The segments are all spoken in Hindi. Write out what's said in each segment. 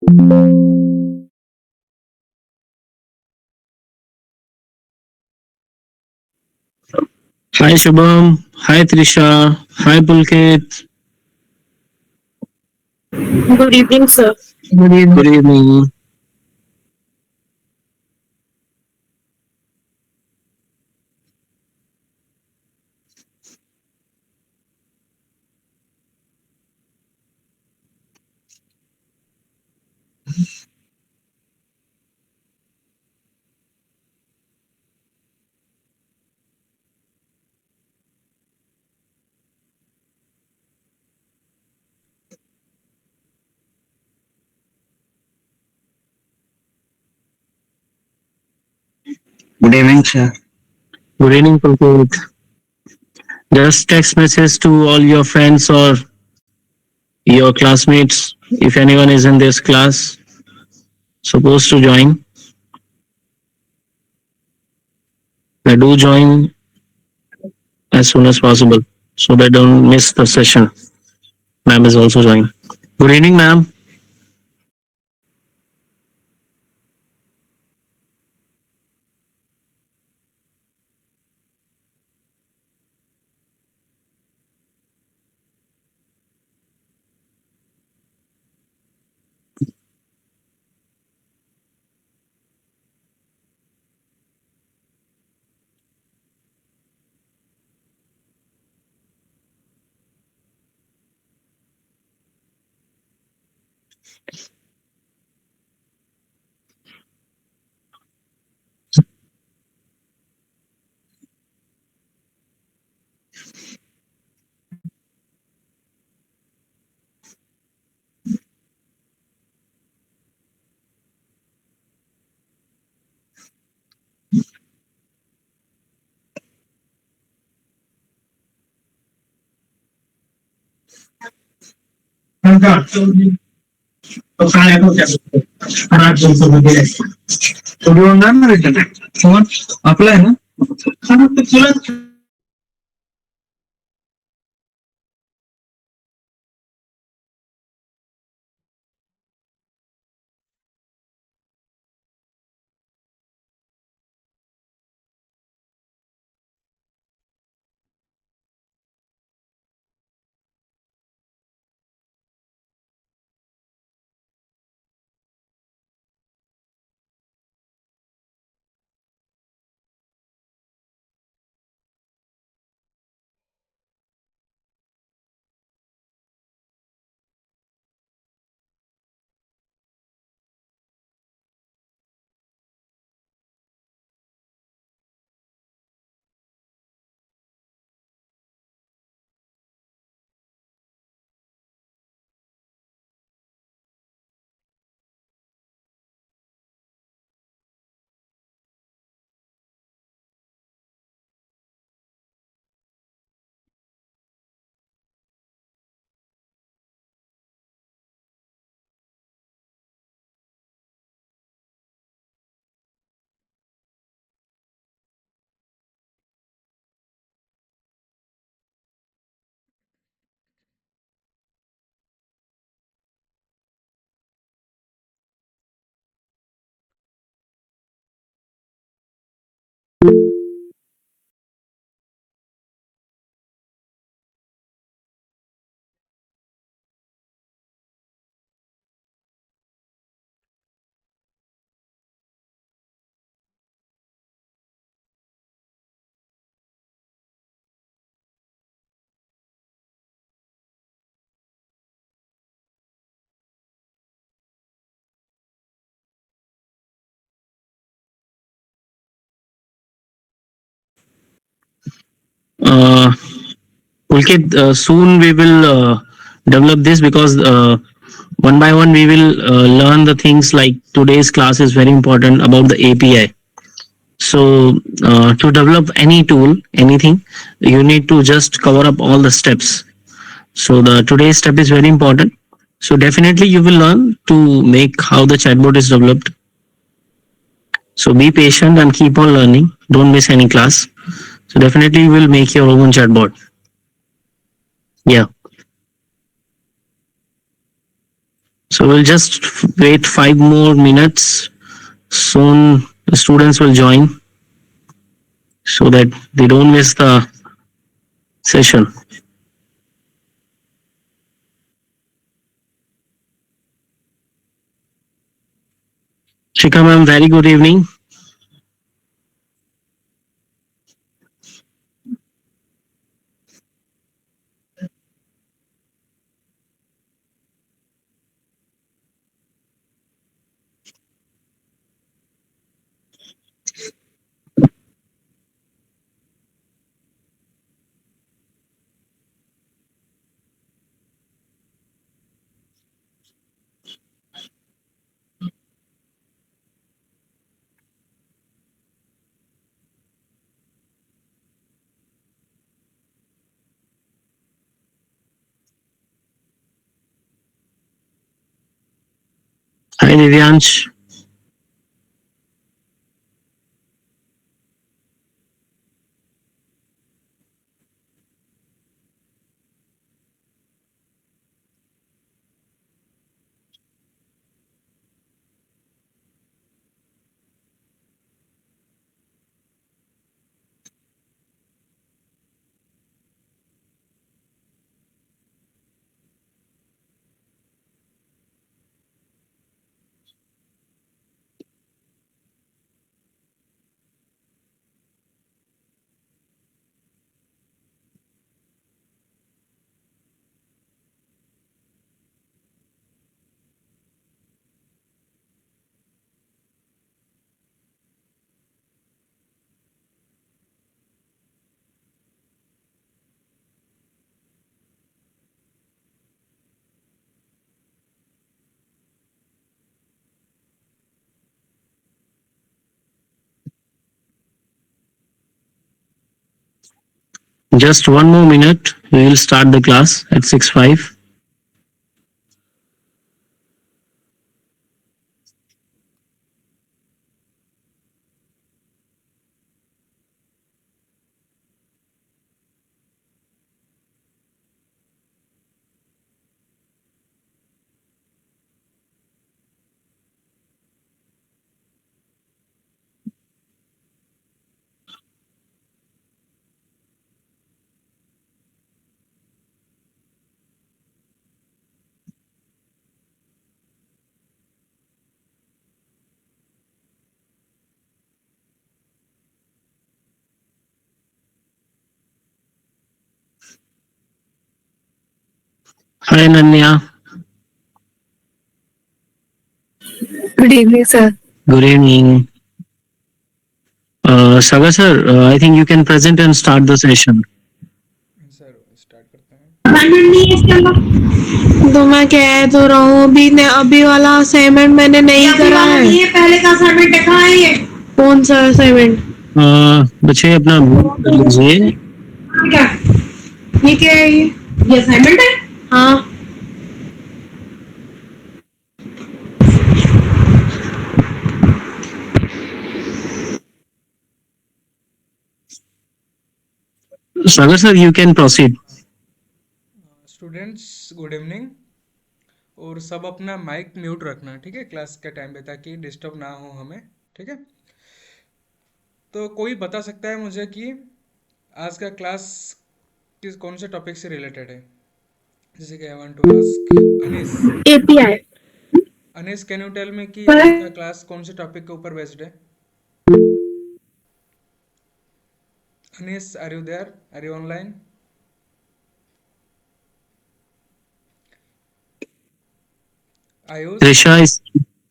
Hi Shubham. Hi Trisha. Hi Pulkit. Good evening, sir. Good evening. Good evening. Good evening, sir. Good evening, Pulkit. Just text message to all your friends or your classmates if anyone is in this class supposed to join. Do join as soon as possible so that don't miss the session. Ma'am is also joining. Good evening, ma'am. Phone आपला आहे ना. Uh, Pulkit, soon we will develop this because one by one we will learn the things like today's class is very important about the API. So to develop any tool, anything, you need to just cover up all the steps. So the today's step is very important. So definitely you will learn to make how the chatbot is developed. So be patient and keep on learning. Don't miss any class. So definitely you will make your own chatbot. Yeah. So we'll just wait 5 more minutes. Soon the students will join so that they don't miss the session. Shikha ma'am, very good evening. Hi Divyansh. Just 1 more minute. We will start the class at 6:05. Hi Nanya. Good evening, sir. Good evening. Saga sir, I think you can present and start the session. Sir start करते हैं। असाइनमेंट नहीं है इसके अंदर तो मैं कह तो रहा हूँ अभी वाला असाइनमेंट मैंने नहीं करा है ये पहले का असाइनमेंट देखा है ये कौन सा असाइनमेंट बच्चे अपना म्यूट कर लीजिए। क्या ये क्या है ये असाइनमेंट है हाँ Saga sir, you can proceed. Students good evening. और सब अपना माइक म्यूट रखना, ठीक है, क्लास के टाइम पे, ताकि डिस्टर्ब ना हो हमें, ठीक है। तो कोई बता सकता है मुझे कि आज का क्लास कौन से टॉपिक से रिलेटेड है? जैसे कि I want to ask Anees. API Anees, can you tell me कि आज का क्लास कौन से टॉपिक के ऊपर बेस्ड है? Anees, are you there? Are you online? Ayush?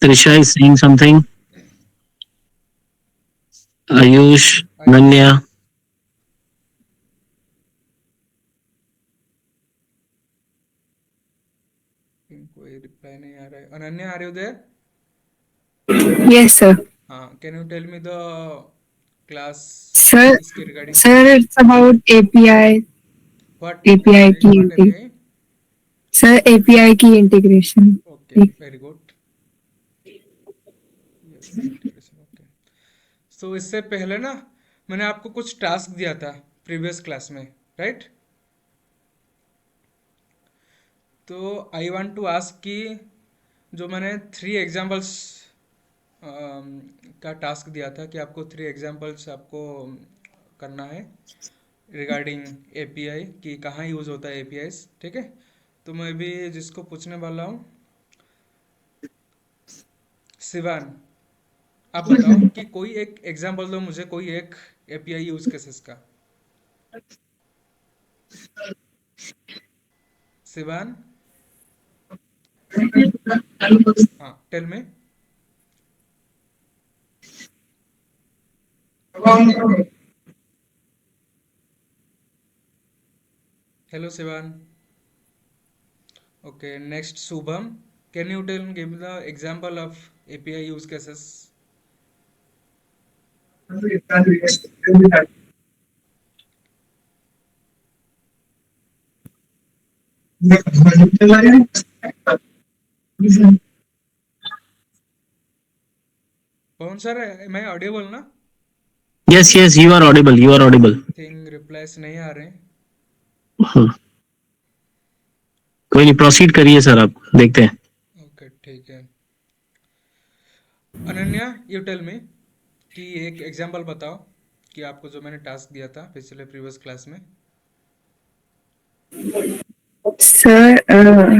Trisha is saying something. Ayush, Nanya. कोई रिप्लाई नहीं आ रहा है। Ananya, are you there? Yes sir हाँ, can you tell me the class sir इसके regarding? Sir it's about API what API की व्हाट एपीआई? सर एपीआई की integration okay, very good. Yes, integration, okay. So इससे पहले ना मैंने आपको कुछ टास्क दिया था प्रीवियस क्लास में, राइट? तो आई वांट टू आस्क कि जो मैंने 3 एग्जाम्पल्स का टास्क दिया था कि आपको 3 एग्जाम्पल्स आपको करना है रिगार्डिंग एपीआई कि कहाँ यूज़ होता है एपीआईज, ठीक है। तो मैं भी जिसको पूछने वाला हूँ, शिवान, आप बताओ कि कोई एक एग्जाम्पल दो मुझे, कोई एक एपीआई यूज़ केसेस का। शिवान, हाँ tell me. Hello Shivan. Okay, next Shubham, can you tell give the example of API use cases. कौन सर, मैं ऑडिबल ना? Yes, yes, you are audible. You are audible. Think replies नहीं आ रहे। हाँ, कोई नहीं, प्रोसीड करिए सर, आप देखते हैं। ओके ठीक है। अनन्या, यू टेल मी कि एक एग्जांपल बताओ कि आपको जो मैंने टास्क दिया था पिछले प्रीवियस क्लास में। सर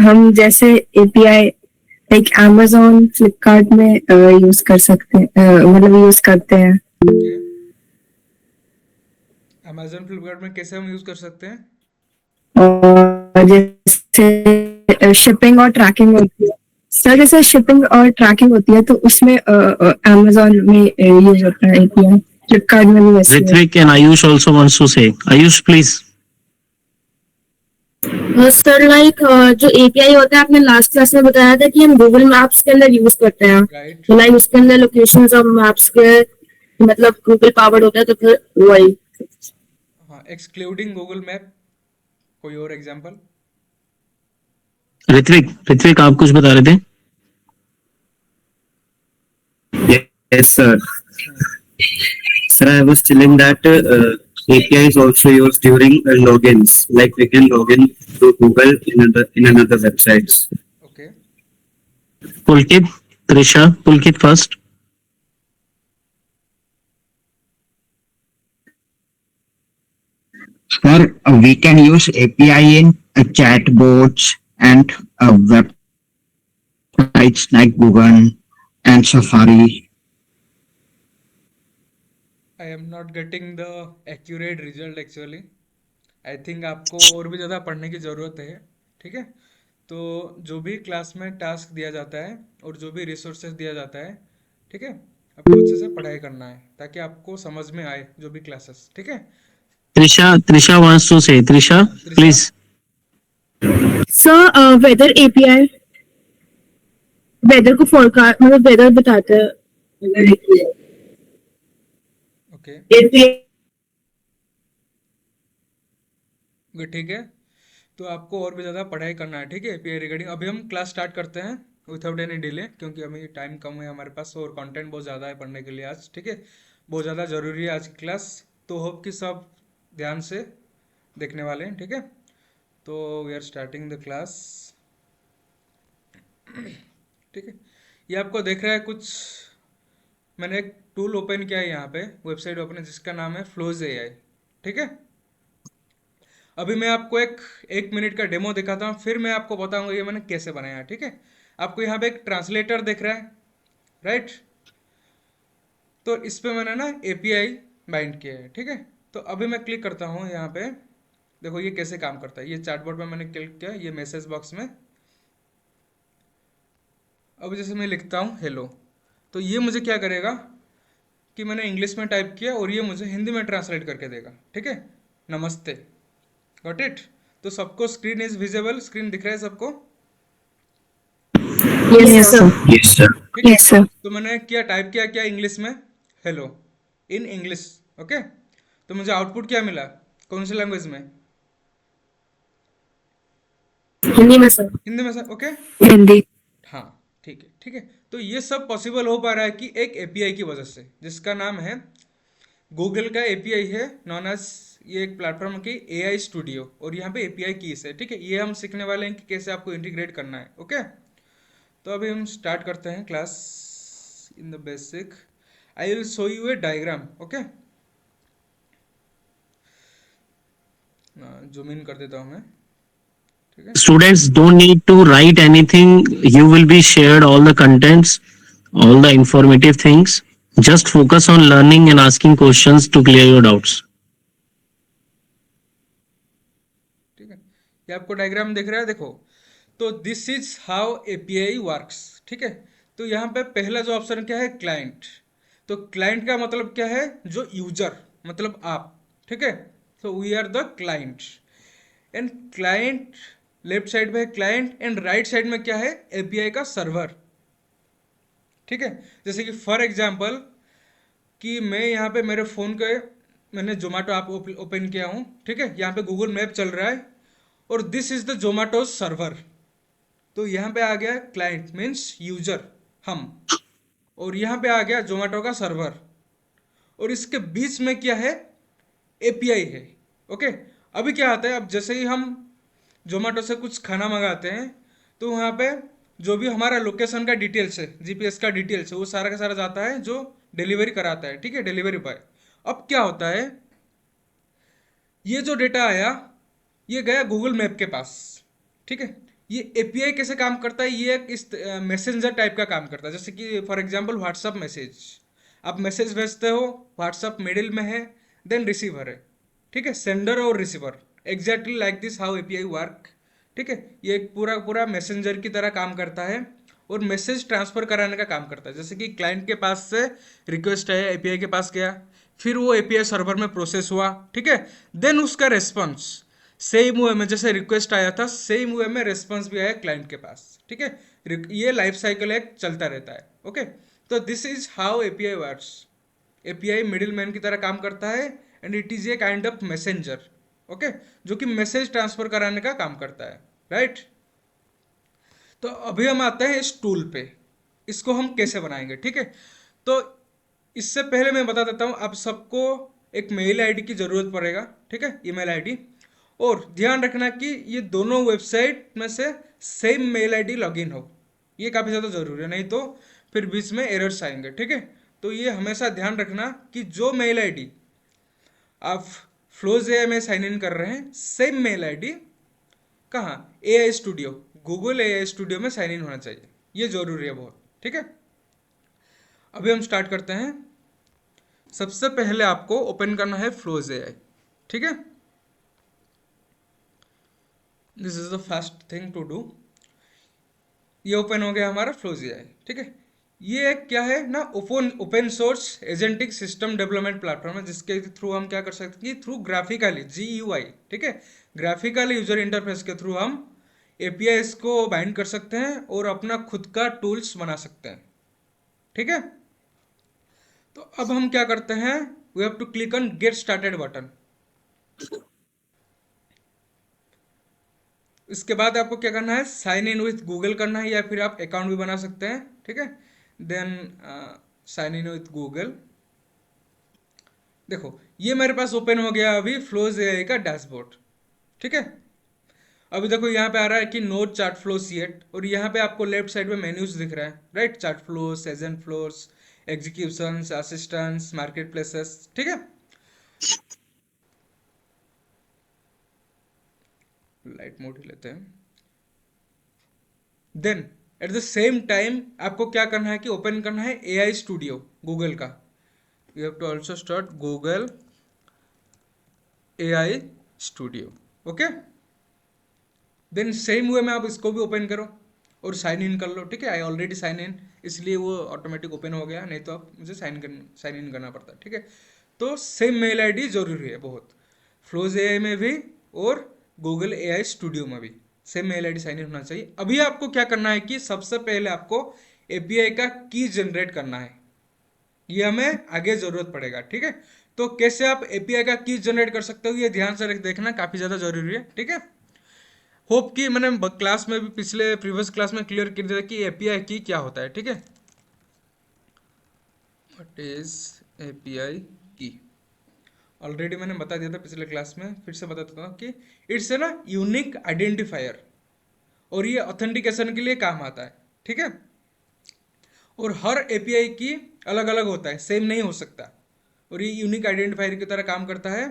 हम जैसे एपीआई लाइक amazon फ्लिपकार्ट में यूज कर सकते हैं, मतलब यूज करते हैं। ओके, अमेजोन फ्लिपकार्ट में कैसे हम यूज कर सकते हैं? और जैसे शिपिंग और ट्रैकिंग होती है सर, जैसे शिपिंग और ट्रैकिंग होती है तो उसमें amazon में यूज होता है एपीआई, फ्लिपकार्ट में भी वैसे ही है। Ritvik and Ayush also wants to say. Ayush, please. Sir like जो एपीआई होता है आपने लास्ट क्लास में बताया था कि हम गूगल मैप्स के अंदर यूज करते हैं, राइट। लाइक उसके अंदर लोकेशंस ऑफ मैप्स के मतलब गूगल पावर्ड होता है, तो फिर वही। हाँ, एक्सक्लूडिंग गूगल मैप, कोई और एग्जांपल? Ritvik, आप कुछ बता रहे थे? Yes, sir. Sir, I was telling that API is also used during logins. Like we can log in to Google in another websites. Okay, Pulkit first. Sir, we can use API in chatbots and websites like Google and Safari. I am not getting the accurate result actually. I think आपको और भी ज़्यादा पढ़ने की ज़रूरत है, ठीक है। तो जो भी क्लास में टास्क दिया जाता है और जो भी रिसोर्सेज दिया जाता है, ठीक है, आपको अच्छे से पढ़ाई करना है ताकि आपको समझ में आए जो भी क्लासेस, ठीक है। Trisha wants to say. Trisha, Trisha, please. Sir weather API weather को फोरकास्ट मतलब वेदर बताते हैं। ओके गुड, ठीक है। तो आपको और भी ज़्यादा पढ़ाई करना है, ठीक है, एपीआई रिगार्डिंग। अभी हम क्लास स्टार्ट करते हैं विदाउट एनी डिले, क्योंकि अभी टाइम कम है हमारे पास और कंटेंट बहुत ज़्यादा है पढ़ने के लिए आज, ठीक है। बहुत ज़्यादा ज़रूरी है आज की क्लास, तो होप कि सब ध्यान से देखने वाले हैं, ठीक है। तो we are starting the class, ठीक है। ये आपको देख रहा है कुछ, मैंने एक टूल ओपन किया है यहाँ पे, वेबसाइट ओपन है जिसका नाम है फ्लोज एआई, ठीक है। अभी मैं आपको एक मिनट का डेमो दिखाता हूँ, फिर मैं आपको बताऊंगा ये मैंने कैसे बनाया, ठीक है। आपको यहाँ पे एक ट्रांसलेटर दिख रहा है, राइट। तो इस पे मैंने ना एपीआई बाइंड किया है, ठीक है। तो अभी मैं क्लिक करता हूँ यहाँ पे, देखो ये कैसे काम करता है। ये चैटबॉट में मैंने क्लिक किया, ये मैसेज बॉक्स में। अब जैसे मैं लिखता हूँ हेलो, तो ये मुझे क्या करेगा कि मैंने इंग्लिश में टाइप किया और ये मुझे हिंदी में ट्रांसलेट करके देगा, ठीक है। नमस्ते, गॉट इट। तो सबको स्क्रीन इज विजिबल, स्क्रीन दिख रहा है सबको, यस सर। Yes, sir. ठीक है। Yes sir. तो मैंने क्या टाइप किया, क्या इंग्लिश में हेलो इन इंग्लिश, ओके। तो मुझे आउटपुट क्या मिला, कौन सी लैंग्वेज में? हिंदी में सर। हिंदी में सर, ओके। हिंदी। हाँ ठीक है, ठीक है। तो ये सब पॉसिबल हो पा रहा है कि एक एपीआई की वजह से, जिसका नाम है गूगल का एपीआई है नॉन एज, ये एक प्लेटफॉर्म की एआई स्टूडियो, और यहाँ पे एपीआई कीज है, ठीक है। ये हम सीखने वाले हैं कि कैसे आपको इंटीग्रेट करना है, ओके। तो अभी हम स्टार्ट करते हैं class in the basic. I will show U A diagram, okay. Zoom in कर देता हूँ मैं, ठीक है। Students don't need to write anything. You will be shared all the contents, all the informative things. Just focus on learning and asking questions to clear your doubts. ठीक है, ये आपको डायग्राम दिख रहा है, देखो। तो this is how API works, ठीक है। तो यहाँ पे पहला जो ऑप्शन क्या है, क्लाइंट। तो क्लाइंट का मतलब क्या है, जो यूजर, मतलब आप, ठीक है। तो we are the client, and client left side में है क्लाइंट, एंड राइट साइड में क्या है, एपीआई का सर्वर, ठीक है। जैसे कि फॉर एग्जांपल कि मैं यहाँ पे मेरे फ़ोन के मैंने जोमेटो ऐप ओपन किया हूँ, ठीक है। यहाँ पे गूगल मैप चल रहा है, और this is the Zomato server. तो यहाँ पे आ गया क्लाइंट मीन्स यूजर, हम, और यहाँ पे आ गया जोमेटो का सर्वर, और इसके बीच में क्या है, एपीआई है, ओके। अभी क्या आता है, अब जैसे ही हम जोमेटो से कुछ खाना मंगाते हैं, तो वहाँ पे जो भी हमारा लोकेशन का डिटेल्स है, जीपीएस का डिटेल्स है, वो सारा का सारा जाता है जो डिलीवरी कराता है, ठीक है, डिलीवरी बॉय। अब क्या होता है, ये जो डेटा आया ये गया गूगल मैप के पास, ठीक है। ये एपीआई कैसे काम करता है, ये एक इस मैसेंजर टाइप का काम करता है। जैसे कि फॉर एग्जांपल व्हाट्सअप मैसेज, आप मैसेज भेजते हो, व्हाट्सअप मिडिल में है, देन रिसीवर है, ठीक है, सेंडर और receiver, exactly like this how API work, ठीक है। ये एक पूरा पूरा मैसेंजर की तरह काम करता है, और मैसेज ट्रांसफर कराने का काम करता है। जैसे कि क्लाइंट के पास से रिक्वेस्ट है, एपीआई के पास गया, फिर वो एपीआई सर्वर में प्रोसेस हुआ, ठीक है, देन उसका रेस्पॉन्स सेम वे में, जैसे रिक्वेस्ट आया था सेम वे में रेस्पॉन्स भी आया क्लाइंट के पास, ठीक है। ये लाइफ साइकिल एक चलता रहता है, ओके। तो this is how API works. API middle man की तरह काम करता है, and it is a kind of messenger, okay, जो कि मैसेज ट्रांसफर कराने का काम करता है, राइट। तो अभी हम आते हैं इस टूल पे, इसको हम कैसे बनाएंगे, ठीक है। तो इससे पहले मैं बता देता हूँ, आप सबको एक मेल आईडी की ज़रूरत पड़ेगा, ठीक है, ईमेल आईडी। और ध्यान रखना कि ये दोनों वेबसाइट में से सेम मेल आईडी लॉगिन हो, ये काफ़ी ज़्यादा ज़रूरी है, नहीं तो फिर बीच में एरर्स आएंगे, ठीक है। तो ये हमेशा ध्यान रखना कि जो मेल आईडी आप फ्लोज एआई में साइन इन कर रहे हैं, सेम मेल आईडी कहाँ, AI Studio, Google AI Studio में साइन इन होना चाहिए, ये ज़रूरी है बहुत, ठीक है। अभी हम स्टार्ट करते हैं। सबसे पहले आपको ओपन करना है फ्लोज एआई, ठीक है। This is the first thing to do. ये ओपन हो गया हमारा फ्लोज एआई, ठीक है। ये क्या है ना, open source agentic system development platform है, जिसके थ्रू हम क्या कर सकते हैं कि थ्रू ग्राफिकली GUI, ठीक है, ग्राफिकली यूजर इंटरफेस के थ्रू हम एपीआईज को बाइंड कर सकते हैं और अपना खुद का टूल्स बना सकते हैं, ठीक है। तो अब हम क्या करते हैं, we have to click on get started button. इसके बाद आपको क्या करना है, साइन इन विथ गूगल करना है, या फिर आप अकाउंट भी बना सकते हैं, ठीक है। Then sign in with Google. देखो ये मेरे पास ओपन हो गया अभी फ्लोज एआई का डैशबोर्ड, ठीक है। अभी देखो यहाँ पे आ रहा है कि नो चार्ट फ्लोस येट, और यहाँ पे आपको लेफ्ट साइड में मेन्यूज दिख रहा है, right, chart flows, agent flows, executions, assistants, market places, ठीक है। लाइट मोड ही लेते हैं। Then at the same time आपको क्या करना है कि ओपन करना है एआई स्टूडियो गूगल का। You have to also start Google AI Studio, okay. Then same way में आप इसको भी ओपन करो और साइन इन कर लो, ठीक है। आई ऑलरेडी साइन इन, इसलिए वो ऑटोमेटिक ओपन हो गया, नहीं तो आप मुझे साइन इन करना पड़ता है, ठीक है। तो सेम मेल आईडी जरूरी है बहुत, फ्लोज एआई में भी और गूगल एआई स्टूडियो में भी same mail ID sign in होना चाहिए। अभी आपको क्या करना है कि सबसे पहले आपको एपीआई का की जनरेट करना है, ये हमें आगे जरूरत पड़ेगा, ठीक है। तो कैसे आप एपीआई का की जनरेट कर सकते हो, ये ध्यान से देखना, काफी ज्यादा जरूरी है, ठीक है। होप कि मैंने क्लास में भी पिछले प्रीवियस क्लास में क्लियर कर दिया कि एपीआई की क्या होता है, ठीक है। व्हाट इज एपीआई की, ऑलरेडी मैंने बता दिया था पिछले क्लास में, फिर से बता देता हूँ कि इट्स ए ना यूनिक आइडेंटिफायर, और ये ऑथेंटिकेशन के लिए काम आता है, ठीक है। और हर एपीआई की अलग अलग होता है, सेम नहीं हो सकता, और ये यूनिक आइडेंटिफायर की तरह काम करता है।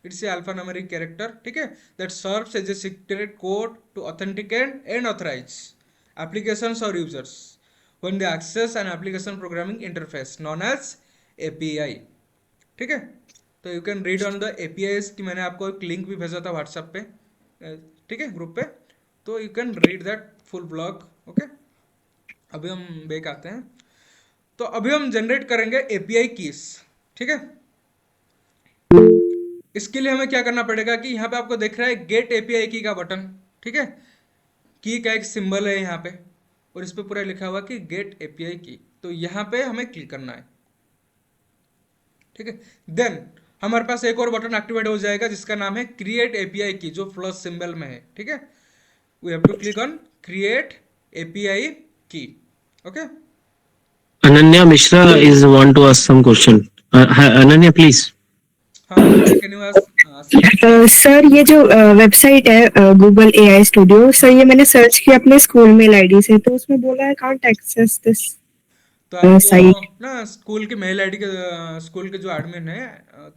इट्स ए अल्फान्यूमेरिक कैरेक्टर, ठीक है, that serves as a secret code to authenticate and authorize applications और users when they access an application programming interface known as API, ठीक है। तो you can read on the APIs की मैंने आपको एक लिंक भी भेजा था व्हाट्सएप पे, ठीक है, ग्रुप पे, तो you can read that full blog, okay. अभी हम बैक आते हैं, तो अभी हम जनरेट करेंगे एपीआई कीज, ठीक है। इसके लिए हमें क्या करना पड़ेगा कि यहाँ पे आपको दिख रहा है गेट एपीआई की का बटन, ठीक है, की का एक सिंबल है यहाँ पे, और इस पे पूरा लिखा हुआ कि गेट एपीआई की, तो यहाँ पे हमें क्लिक करना है, ठीक है। देन हमारे पास एक और बटन एक्टिवेट हो जाएगा जिसका नाम है क्रिएट एपीआई की, जो प्लस सिंबल में है, ठीक है। We have to click on create API key, okay. Ananya Mishra is want to ask some question. Ananya, please. हाँ, कैन यू आस्क? सर ये जो वेबसाइट है गूगल एआई स्टूडियो, सर ये मैंने सर्च किया अपने स्कूल मेल आईडी से, तो उसमें बोला है कांट एक्सेस दिस तो आपको साइट। ना स्कूल के मेल आईडी के स्कूल के जो एडमिन है,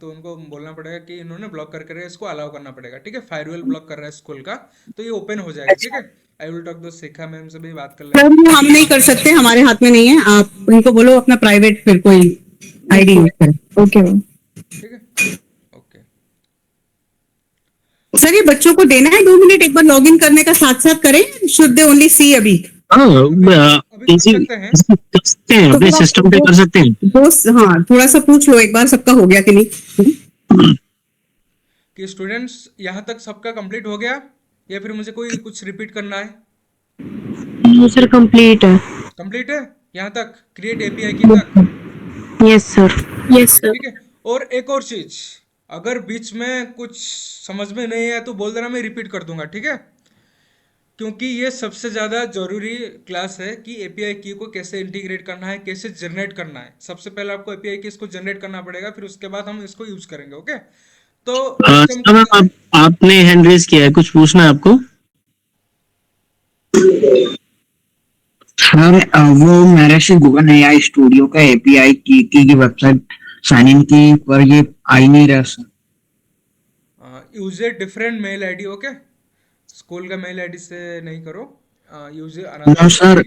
तो उनको बोलना पड़ेगा कि इन्होंने ब्लॉक करके इसको अलाउ करना पड़ेगा, ठीक है। फायरवॉल ब्लॉक कर रहा है स्कूल का, तो ये ओपन हो जाएगा, ठीक है। आई विल टॉक दो शिखा मैम से भी बात कर लेंगे। वो हम नहीं कर सकते, हमारे हाथ में नहीं है, आप उनको बोलो अपना प्राइवेट फिर कोई आईडी यूज करें। Okay ma'am. ठीक है, ओके। सर ये बच्चों को देना है 2 मिनट, एक बार लॉगिन करने का साथ साथ करें, शुड दे ओनली सी अभी? हाँ, अभी कर इसी सकते हैं। कर सकते हैं, अपने सिस्टम पे कर सकते हैं। दोस्त हाँ थोड़ा सा पूछ लो एक बार सबका हो गया कि नहीं। कि स्टूडेंट्स यहाँ तक सबका कंप्लीट हो गया, या फिर मुझे कोई कुछ रिपीट करना है? सर कंप्लीट है। कंप्लीट है यहाँ तक, क्रिएट एपीआई की तक, यस सर। Yes sir. ठीक है। और एक और चीज, अगर बीच में कुछ समझ में नहीं है तो बोल देना, मैं रिपीट कर दूंगा, ठीक है। क्योंकि ये सबसे ज़्यादा जरूरी क्लास है कि एपीआई की को कैसे इंटीग्रेट करना है, कैसे जनरेट करना है। सबसे पहले आपको एपीआई की इसको जनरेट करना पड़ेगा, फिर उसके बाद हम इसको यूज करेंगे, ओके। तो मैम, आपने हैंड रेज किया है, कुछ पूछना है आपको? सर वो मेरे से गूगल एआई स्टूडियो का एपीआई की वेबसाइट साइन इन की, पर ये आ ही नहीं रहा sir. Use a different mail ID, okay. School का मेल आईडी से नहीं करो, यूज नो सर,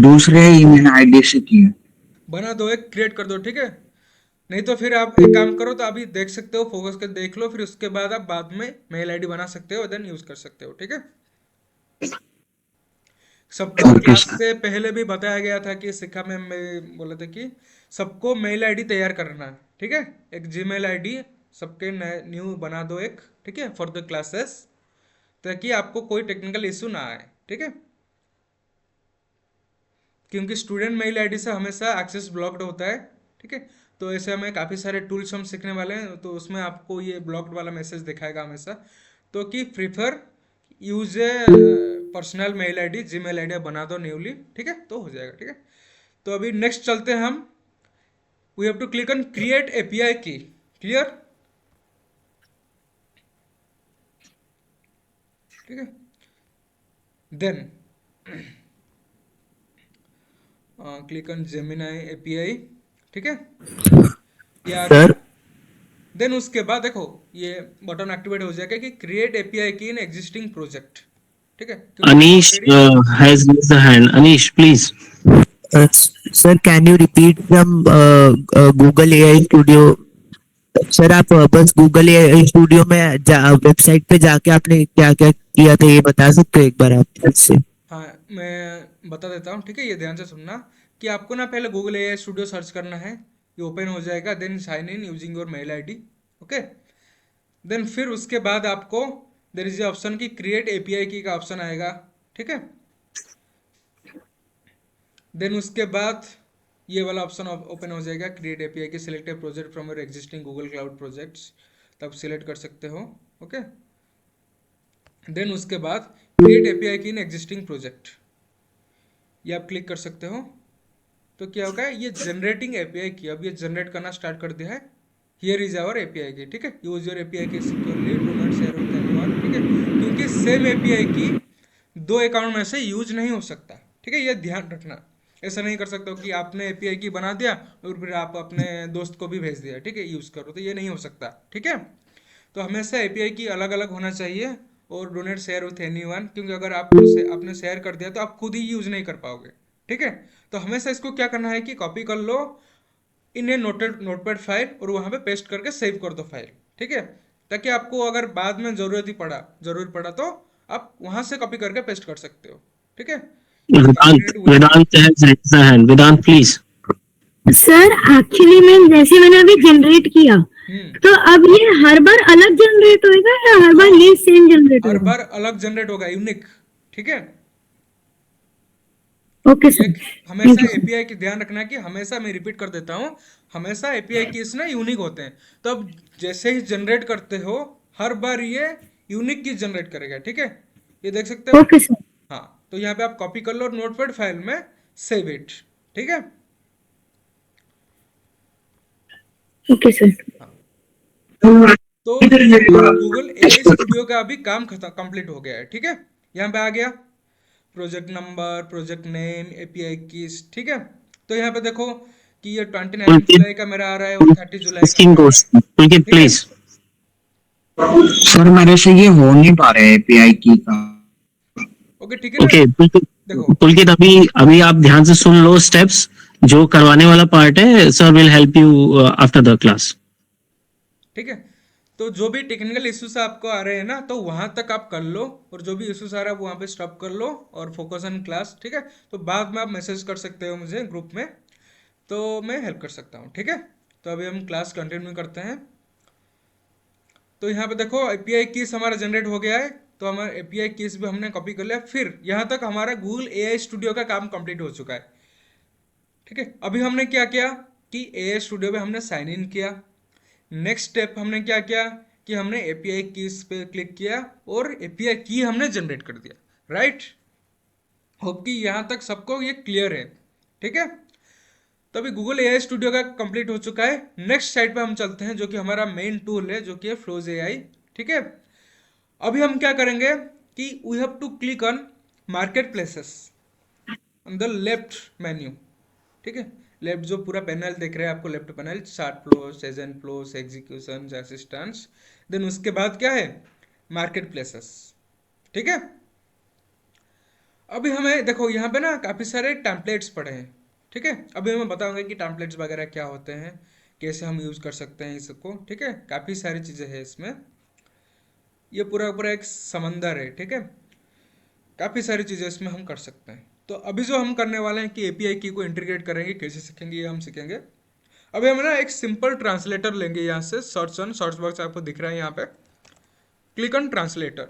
दूसरे ईमेल आईडी से किया। बना दो, एक क्रिएट कर दो, ठीक है। नहीं तो फिर आप एक काम करो, तो अभी देख सकते हो, फोकस कर देख लो, फिर उसके बाद आप बाद में मेल आईडी बना सकते हो, देन यूज कर सकते हो, ठीक है। सबको Okay, क्लास sir. से पहले भी बताया गया था कि शिखा मैम में बोले थे कि सबको मेल आईडी तैयार करना है, ठीक है। एक जीमेल आईडी सबके न्यू बना दो एक, ठीक है, फॉर द क्लासेस, ताकि आपको कोई टेक्निकल इशू ना आए, ठीक है। क्योंकि स्टूडेंट मेल आईडी से हमेशा एक्सेस ब्लॉक्ड होता है, ठीक है। तो ऐसे हमें काफ़ी सारे टूल्स हम सीखने वाले हैं, तो उसमें आपको ये ब्लॉक्ड वाला मैसेज दिखाएगा हमेशा, तो कि prefer use a personal mail ID, Gmail ID बना दो न्यूली, ठीक है, तो हो जाएगा, ठीक है। तो अभी नेक्स्ट चलते हैं हम, we have to click on create API key, clear, ठीक है। Then click on Gemini API, ठीक है, सर देन उसके बाद देखो ये बटन एक्टिवेट हो जाएगा कि क्रिएट एपीआई की इन एग्जिस्टिंग प्रोजेक्ट, ठीक है। Anish has raised the hand. Anish, please. Sir can you repeat from Google AI studio? Sir आप बस गूगल एआई स्टूडियो में वेबसाइट पे जाके आपने क्या क्या किया था ये बता सकते हो एक बार आप फिर से? हाँ, मैं बता देता हूँ, ठीक है, ये ध्यान से सुनना कि आपको ना पहले गूगल एआई स्टूडियो सर्च करना है, ये ओपन हो जाएगा, then sign in using your mail ID, okay. Then फिर उसके बाद आपको देयर इज ए ऑप्शन की क्रिएट एपीआई की का ऑप्शन आएगा, ठीक है। देन उसके बाद ये वाला ऑप्शन ओपन हो जाएगा, क्रिएट एपीआई की, select A project from your existing Google cloud projects, तब सिलेक्ट कर सकते हो, ओके। देन उसके बाद क्रिएट एपीआई की इन एग्जिस्टिंग प्रोजेक्ट, ये आप क्लिक कर सकते हो। तो क्या होगा, ये जनरेटिंग एपीआई की, अब ये जनरेट करना स्टार्ट कर दिया है। हियर इज आवर एपीआई की, ठीक है। यूज योर एपीआई की securely, do not share with anyone, ठीक है। क्योंकि सेम एपीआई की 2 अकाउंट में से यूज नहीं हो सकता, ठीक है, ये ध्यान रखना। ऐसा नहीं कर सकते हो कि आपने एपीआई की बना दिया और फिर आप अपने दोस्त को भी भेज दिया, ठीक है, यूज़ करो, तो ये नहीं हो सकता। ठीक है, तो हमेशा एपीआई की अलग अलग होना चाहिए। और do not share with anyone, क्योंकि अगर आपने शेयर कर दिया तो आप खुद ही यूज़ नहीं कर पाओगे। ठीक है, तो हमेशा इसको क्या करना है कि कॉपी कर लो इन ए नोटपैड फाइल और वहाँ पे पेस्ट करके सेव कर दो फाइल। ठीक है, ताकि आपको अगर बाद में ज़रूरत पड़ा तो आप वहाँ से कॉपी करके पेस्ट कर सकते हो। ठीक है, Vedant has raised the hand. Vedant, please. Sir actually जैसे मैंने अभी जनरेट किया, तो अब ये हर बार अलग जनरेट होएगा या हर बार ये सेम जनरेट हर होगा? बार अलग जनरेट होगा, यूनिक। ठीक है, ओके सर। हमेशा एपीआई की ध्यान रखना कि हमेशा, मैं रिपीट कर देता हूँ, हमेशा एपीआई कीज ना यूनिक होते हैं। तो अब जैसे ही जनरेट करते हो हर बार ये यूनिक की जनरेट करेगा। ठीक है, ये देख सकते हो। Okay sir. हाँ, तो यहाँ पे आप कॉपी कर लो और नोटपैड फाइल में सेव इट। ठीक है, ओके सर। तो गूगल एआई स्टूडियो का अभी काम कंप्लीट हो गया है। ठीक है, यहाँ पे आ गया project number, project name, API keys. ठीक है, तो यहाँ पे देखो कि ये 29 जुलाई का मेरा आ रहा है और 30 जुलाई का Asking मेरा आ रहा question. Pulkit, है। ठीक है, please. सर मेरे से ये हो नहीं पा रहा है एपीआई की का। ओके, ठीक है ना। Okay, देखो पुलकित अभी अभी आप ध्यान से सुन लो स्टेप्स, जो करवाने वाला पार्ट है sir will help you after the class. ठीक है, तो जो भी टेक्निकल इश्यूज आपको आ रहे हैं ना, तो वहां तक आप कर लो, और जो भी इश्यूज आ रहा है वहां पे स्टॉप कर लो और फोकस ऑन क्लास। ठीक है, तो बाद में आप मैसेज कर सकते हो मुझे ग्रुप में, तो मैं हेल्प कर सकता हूँ। ठीक है, तो अभी हम क्लास कंटिन्यू करते हैं। तो यहाँ पे देखो एपीआई कीज हमारा जनरेट हो गया है, तो हमारा एपीआई कीज भी हमने कॉपी कर लिया। फिर यहाँ तक हमारा गूगल एआई स्टूडियो का काम कंप्लीट हो चुका है। ठीक है, अभी हमने क्या किया कि एआई स्टूडियो में हमने साइन इन किया। नेक्स्ट स्टेप हमने क्या किया कि हमने एपीआई कीज पे क्लिक किया और एपीआई की हमने जनरेट कर दिया। राइट, होप कि यहाँ तक सबको ये क्लियर है। ठीक है, तो अभी गूगल एआई स्टूडियो का कंप्लीट हो चुका है। नेक्स्ट साइड पे हम चलते हैं, जो कि हमारा मेन टूल है, जो कि है फ्लोज एआई। ठीक है, अभी हम क्या करेंगे कि we have to click on market places on the left menu. ठीक है, लेफ्ट जो पूरा पैनल देख रहे हैं आपको, left panel, chart flows, agent flows, execution, assistants, then उसके बाद क्या है, मार्केट प्लेसेस। ठीक है, अभी हमें देखो यहाँ पे ना काफ़ी सारे टेम्पलेट्स पड़े हैं। ठीक है, अभी मैं बताऊंगा कि टेम्पलेट्स वगैरह क्या होते हैं, कैसे हम यूज़ कर सकते हैं इसको। ठीक है, काफ़ी सारी चीज़ें हैं इसमें, ये पूरा पूरा एक समंदर है। ठीक है, काफ़ी सारी चीज़ें इसमें हम कर सकते हैं। तो अभी जो हम करने वाले हैं कि एपीआई की को इंटीग्रेट करेंगे, कैसे सीखेंगे ये हम सीखेंगे। अभी हम ना एक सिंपल ट्रांसलेटर लेंगे, यहाँ से सर्च बॉक्स आपको दिख रहा है यहाँ पे, click on translator.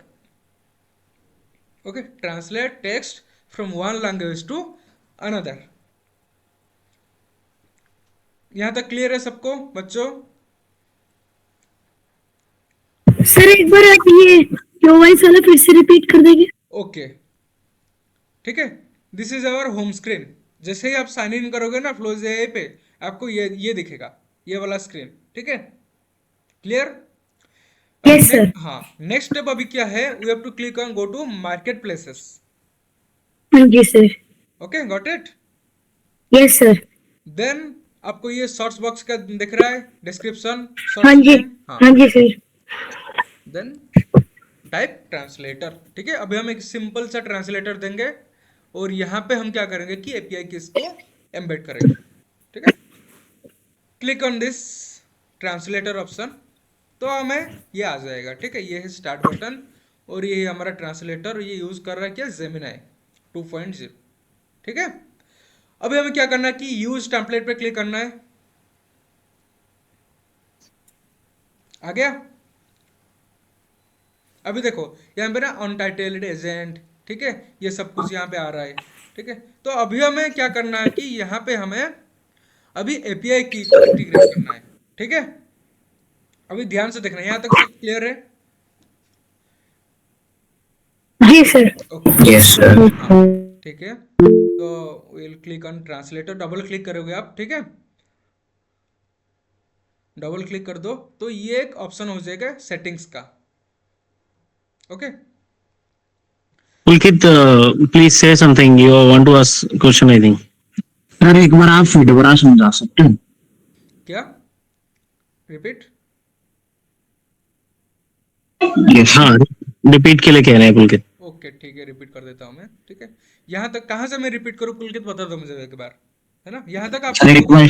Okay, translate text from one language to another. यहाँ तक क्लियर है सबको बच्चों? सर एक बार आप ये क्यूवाइस वाला फिर से रिपीट कर देंगे? ओके, ठीक है, this is our home screen. जैसे ही आप साइन इन करोगे ना फ्लोज एआई पे, आपको ये दिखेगा, ये वाला स्क्रीन। ठीक है, क्लियर? Yes sir. हाँ, नेक्स्ट स्टेप अभी क्या है, we have to click on go to market places. हाँ जी sir. Okay, got it? Yes sir. Then आपको ये सर्च बॉक्स का दिख रहा है, डिस्क्रिप्शन, हाँ जी, हाँ जी सर। Then type translator. ठीक है, अभी हम एक सिंपल सा ट्रांसलेटर देंगे और यहाँ पे हम क्या करेंगे कि एपीआई की इसको एम्बेड करेंगे। ठीक है, click on this translator option, तो हमें ये आ जाएगा। ठीक है, ये है स्टार्ट बटन और ये है हमारा ट्रांसलेटर। ये यूज़ कर रहा है क्या, जेमिनाई 2.0। ठीक है, अभी हमें क्या करना है कि यूज टेम्पलेट पे क्लिक करना है। आ गया? अभी देखो यहाँ पे ना अनटाइटल्ड एजेंट, ठीक है, ये सब कुछ यहाँ पे आ रहा है। ठीक है, तो अभी हमें क्या करना है कि यहाँ पे हमें अभी एपीआई की को इंटीग्रेट करना है। ठीक है, अभी ध्यान से देखना, यहाँ तक सब क्लियर है? जी सर। Yes sir. ठीक है, तो will click on translator, double click करोगे आप। ठीक है, डबल क्लिक कर दो तो ये एक ऑप्शन हो जाएगा सेटिंग्स का। Okay, Pulkit, please say something. You want to ask question, I think. Sir एक बार आप फिर दोबारा समझा सकते हैं? क्या रिपीट? यस हाँ, रिपीट के लिए कह रहे हैं पुलकित. ओके ठीक है, रिपीट कर देता हूँ मैं. ठीक है, यहाँ तक कहाँ से मैं रिपीट करूँ पुलकित, बता दो मुझे एक बार, है ना? यहाँ तक सर एक बार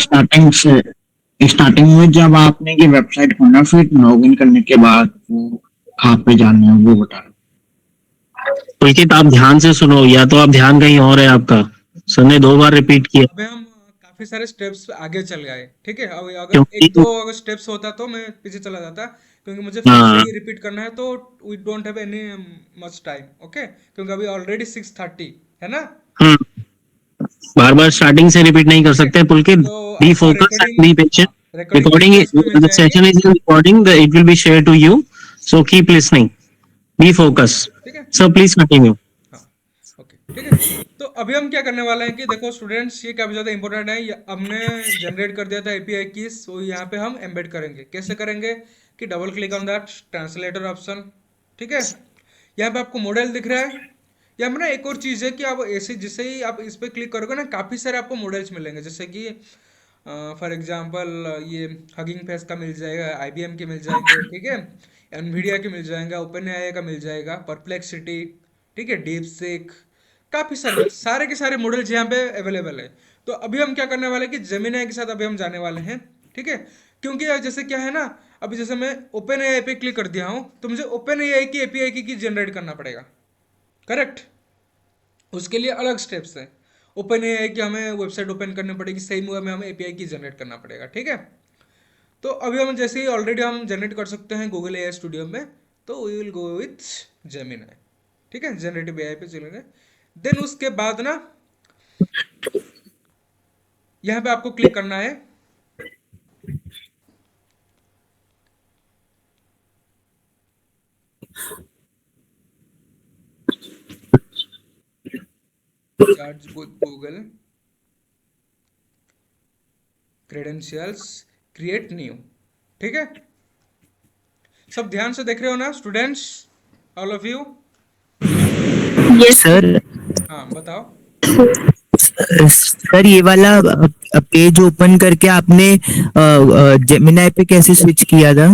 स्टार्टिंग में जब आपने ये वेबसाइट खोला फिर लॉगिन करने के बाद वो कहाँ पे जाना है वो बता रहे. पुलकित आप ध्यान से सुनो, या तो आप ध्यान कहीं और है आपका. सर ने 2 बार रिपीट किया. अबे हम काफी सारे स्टेप्स आगे चल गए. ठीक है, अब अगर क्योंकि- 1-2 स्टेप्स होता तो मैं पीछे चला जाता, क्योंकि मुझे फिर हाँ. से ये रिपीट करना है, तो we don't have any much time. Okay, क्योंकि अभी ऑलरेडी 6:30 है ना. बार बार स्टार्टिंग से रिपीट नहीं कर सकते पुलकित. तो बी आपका focus and recording- be patient. हाँ, recording Recording is, details भी मिल the session is in recording. It will be shared to you. So keep listening. Be focused. ठीक है. So please continue. ओके ठीक है, तो अभी हम क्या करने वाले हैं कि देखो स्टूडेंट्स, ये काफी ज्यादा इंपॉर्टेंट है. हमने जनरेट कर दिया था एपीआई कीज, तो यहाँ पे हम एम्बेड करेंगे. कैसे करेंगे कि double click on that translator option. ठीक है, यहाँ पे आपको मॉडल दिख रहा है. यहाँ पे ना एक और चीज है कि आप ऐसे जैसे ही आप इस पे क्लिक करोगे ना, काफी सारे आपको मॉडल्स मिलेंगे. जैसे कि फॉर एग्जांपल ये हगिंग फेस का मिल जाएगा, आईबीएम के मिल जाएंगे. ठीक है, एनवीडिया के मिल जाएगा, ओपन एआई का मिल जाएगा, परप्लेक्सिटी. ठीक है, डीप सीक, काफी सारे सारे के सारे मॉडल्स यहाँ पे अवेलेबल है. तो अभी हम क्या करने वाले हैं कि जेमिनी के साथ अभी हम जाने वाले हैं. ठीक है, क्योंकि यार जैसे क्या है ना, अभी जैसे मैं ओपन एआई पे क्लिक कर दिया हूँ, तो मुझे ओपन एआई की एपीआई की जनरेट करना पड़ेगा. करेक्ट, उसके लिए अलग स्टेप्स है. ओपन एआई की हमें वेबसाइट ओपन करनी पड़ेगी, सेम वे में हमें एपीआई की जनरेट करना पड़ेगा. ठीक है, तो अभी हम जैसे ही ऑलरेडी हम जनरेट कर सकते हैं गूगल एआई स्टूडियो में, तो we will go with Gemini. ठीक है, जनरेटिव एआई पे चलेंगे. देन उसके बाद ना यहाँ पे आपको क्लिक करना है. Charge Google credentials, create new. ठीक है, सब ध्यान से देख रहे हो ना students, all of you? Sir हाँ बताओ. सर ये वाला पेज ओपन करके आपने जेमिनी पे कैसे स्विच किया था?